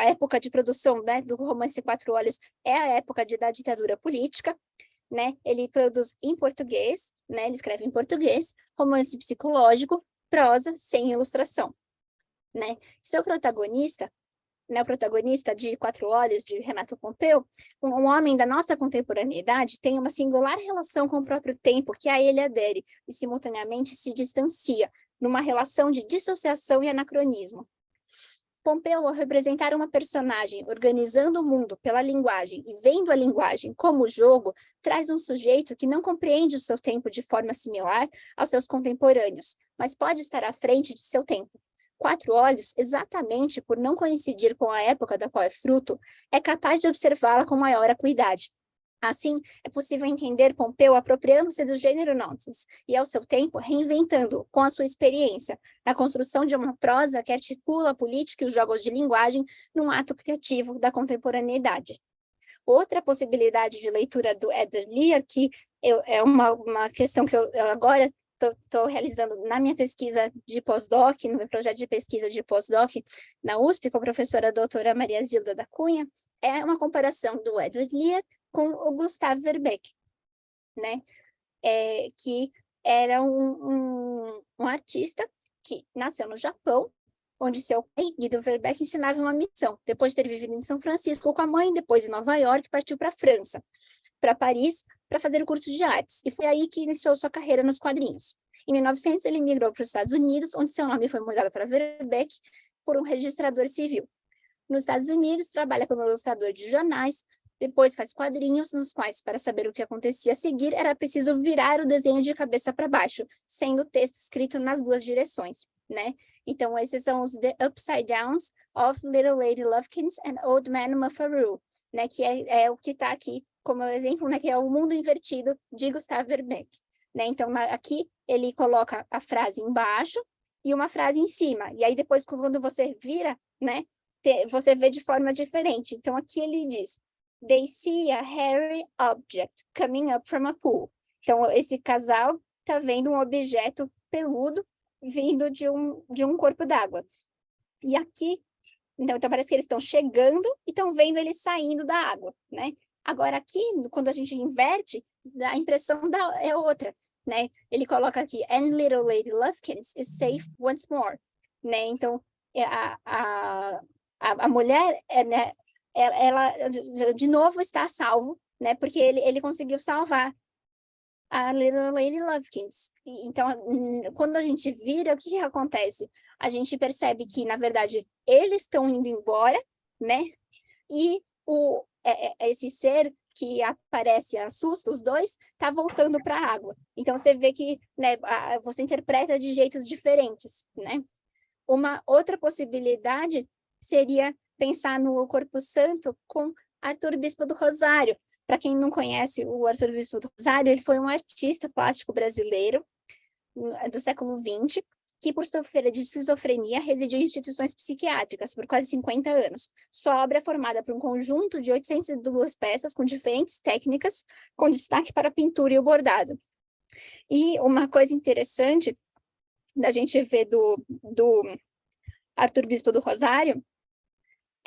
época de produção, né, do romance Quatro Olhos, é a época da ditadura política, né? Ele produz em português, né? Ele escreve em português, romance psicológico, prosa sem ilustração, né? Seu protagonista, né, o protagonista de Quatro Olhos, de Renato Pompeu, um homem da nossa contemporaneidade, tem uma singular relação com o próprio tempo que a ele adere e simultaneamente se distancia, numa relação de dissociação e anacronismo. Pompeu, ao representar uma personagem organizando o mundo pela linguagem e vendo a linguagem como jogo, traz um sujeito que não compreende o seu tempo de forma similar aos seus contemporâneos, mas pode estar à frente de seu tempo. Quatro Olhos, exatamente por não coincidir com a época da qual é fruto, é capaz de observá-la com maior acuidade. Assim, é possível entender Pompeu apropriando-se do gênero nonsense e, ao seu tempo, reinventando, com a sua experiência, a construção de uma prosa que articula a política e os jogos de linguagem num ato criativo da contemporaneidade. Outra possibilidade de leitura do Edward Lear, que é uma questão que eu agora estou realizando na minha pesquisa de pós-doc, no meu projeto de pesquisa de pós-doc na USP, com a professora doutora Maria Zilda da Cunha, é uma comparação do Edward Lear com o Gustave Verbeck, né? Que era um artista que nasceu no Japão, onde seu pai, Guido Verbeck, ensinava uma missão. Depois de ter vivido em São Francisco com a mãe, depois em Nova York, partiu para a França, para Paris, para fazer o curso de artes. E foi aí que iniciou sua carreira nos quadrinhos. Em 1900, ele migrou para os Estados Unidos, onde seu nome foi mudado para Verbeck por um registrador civil. Nos Estados Unidos, trabalha como ilustrador de jornais, depois faz quadrinhos, nos quais, para saber o que acontecia a seguir, era preciso virar o desenho de cabeça para baixo, sendo o texto escrito nas duas direções, né? Então, esses são os The Upside Downs of Little Lady Lovekins and Old Man Muffaroo, né? Que é o que está aqui como exemplo, né? Que é o mundo invertido de Gustave Verbeck, né? Então, aqui ele coloca a frase embaixo e uma frase em cima. E aí, depois, quando você vira, né? Você vê de forma diferente. Então, aqui ele diz: They see a hairy object coming up from a pool. Então, esse casal está vendo um objeto peludo vindo de um corpo d'água. E aqui, então parece que eles estão chegando e estão vendo eles saindo da água, né? Agora, aqui, quando a gente inverte, a impressão é outra, né? Ele coloca aqui, and little Lady Lovekins is safe once more, né? Então, a mulher, né? Ela de novo está a salvo, né? Porque ele conseguiu salvar a Little Lady Lovekins. Então, quando a gente vira, o que acontece? A gente percebe que, na verdade, eles estão indo embora, né? E esse ser que aparece e assusta os dois, está voltando para a água. Então, você vê que, né, você interpreta de jeitos diferentes, né? Uma outra possibilidade seria pensar no Corpo Santo com Arthur Bispo do Rosário. Para quem não conhece o Arthur Bispo do Rosário, ele foi um artista plástico brasileiro do século XX, que por sofrer de esquizofrenia residiu em instituições psiquiátricas por quase 50 anos. Sua obra é formada por um conjunto de 802 peças com diferentes técnicas, com destaque para a pintura e o bordado. E uma coisa interessante da gente ver do Arthur Bispo do Rosário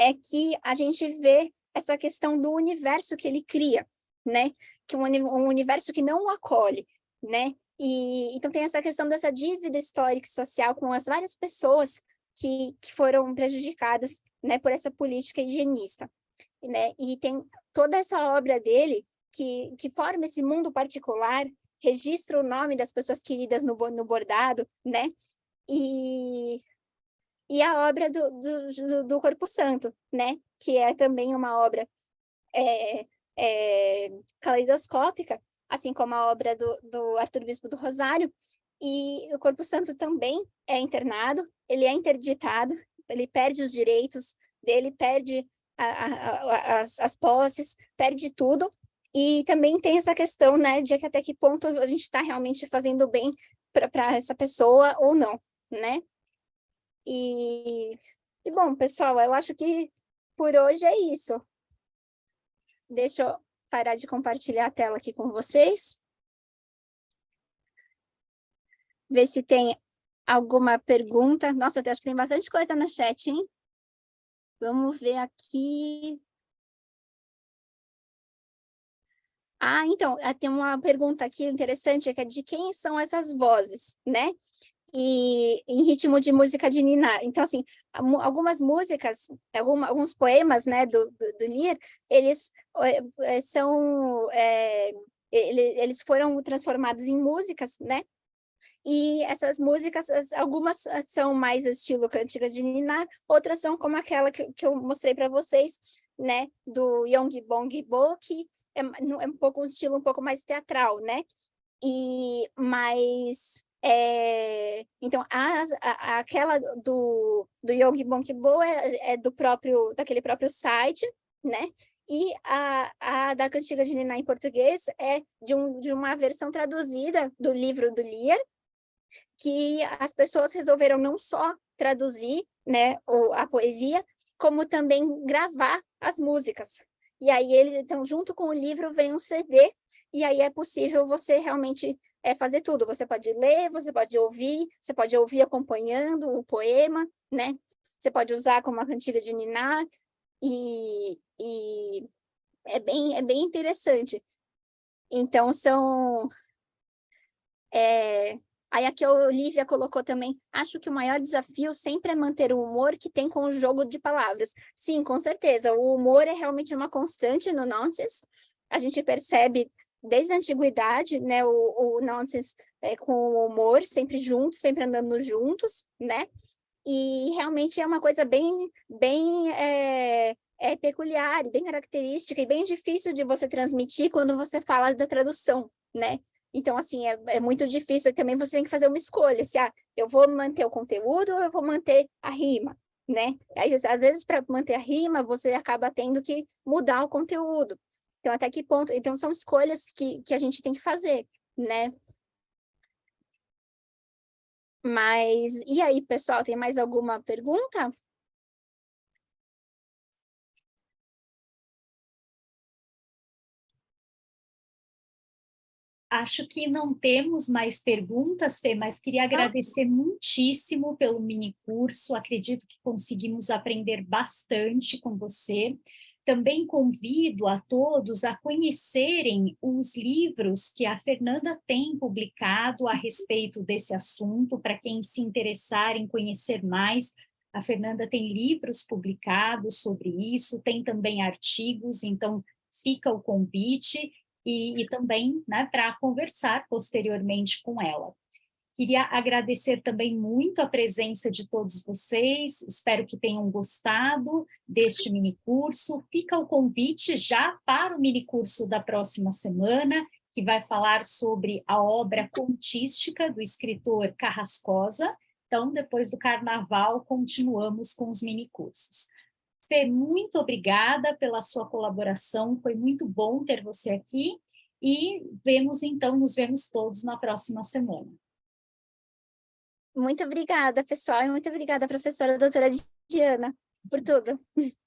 é que a gente vê essa questão do universo que ele cria, né? Que um universo que não o acolhe, né? E então tem essa questão dessa dívida histórica e social com as várias pessoas que foram prejudicadas, né, por essa política higienista, né? E tem toda essa obra dele que forma esse mundo particular, registra o nome das pessoas queridas no bordado, né? E a obra do Corpo Santo, né? Que é também uma obra caleidoscópica, assim como a obra do Arthur Bispo do Rosário. E o Corpo Santo também é internado, ele é interditado, ele perde os direitos dele, perde as posses, perde tudo. E também tem essa questão, né, de que até que ponto a gente está realmente fazendo bem para essa pessoa ou não, né? E bom, pessoal, eu acho que por hoje é isso. Deixa eu parar de compartilhar a tela aqui com vocês. Ver se tem alguma pergunta. Nossa, acho que tem bastante coisa no chat, hein? Vamos ver aqui. Ah, então, tem uma pergunta aqui interessante, que é de quem são essas vozes, né? E em ritmo de música de ninar. Então, assim, algumas músicas, alguns poemas, né, do Lear, eles eles foram transformados em músicas, né? E essas músicas, algumas são mais estilo cantiga de ninar, outras são como aquela que eu mostrei para vocês, né, do Yongbong Bo, que é um pouco um estilo um pouco mais teatral, né? Então, aquela do Yongbong Bo é daquele próprio site, né? E a da cantiga de ninar em português é de uma versão traduzida do livro do Lear, que as pessoas resolveram não só traduzir, né, a poesia, como também gravar as músicas. E aí, então, junto com o livro vem um CD, e aí é possível você realmente fazer tudo. Você pode ler, você pode ouvir acompanhando o poema, né? Você pode usar como a cantiga de ninar, e é bem interessante. Então, Aí aqui a Olivia colocou também, acho que o maior desafio sempre é manter o humor que tem com o jogo de palavras. Sim, com certeza, o humor é realmente uma constante no Nonsense. A gente percebe desde a antiguidade, né, o Nonsense com o humor, sempre juntos, sempre andando juntos, né? E realmente é uma coisa bem peculiar, bem característica e bem difícil de você transmitir quando você fala da tradução, né? Então, assim, é muito difícil. E também você tem que fazer uma escolha, se eu vou manter o conteúdo ou eu vou manter a rima, né? Aí, às vezes, para manter a rima, você acaba tendo que mudar o conteúdo. Então, até que ponto? Então, são escolhas que a gente tem que fazer, né? Mas, e aí, pessoal, tem mais alguma pergunta? Acho que não temos mais perguntas, Fê, mas queria agradecer muitíssimo pelo mini curso. Acredito que conseguimos aprender bastante com você. Também convido a todos a conhecerem os livros que a Fernanda tem publicado a respeito desse assunto, para quem se interessar em conhecer mais. A Fernanda tem livros publicados sobre isso, tem também artigos, então fica o convite. E também, né, para conversar posteriormente com ela. Queria agradecer também muito a presença de todos vocês, espero que tenham gostado deste minicurso. Fica o convite já para o minicurso da próxima semana, que vai falar sobre a obra contística do escritor Carrascosa. Então, depois do Carnaval, continuamos com os minicursos. Fê, muito obrigada pela sua colaboração, foi muito bom ter você aqui e nos vemos todos na próxima semana. Muito obrigada, pessoal, e muito obrigada, professora doutora Diana, por tudo.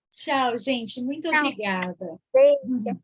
Tchau, gente, muito obrigada. Beijo.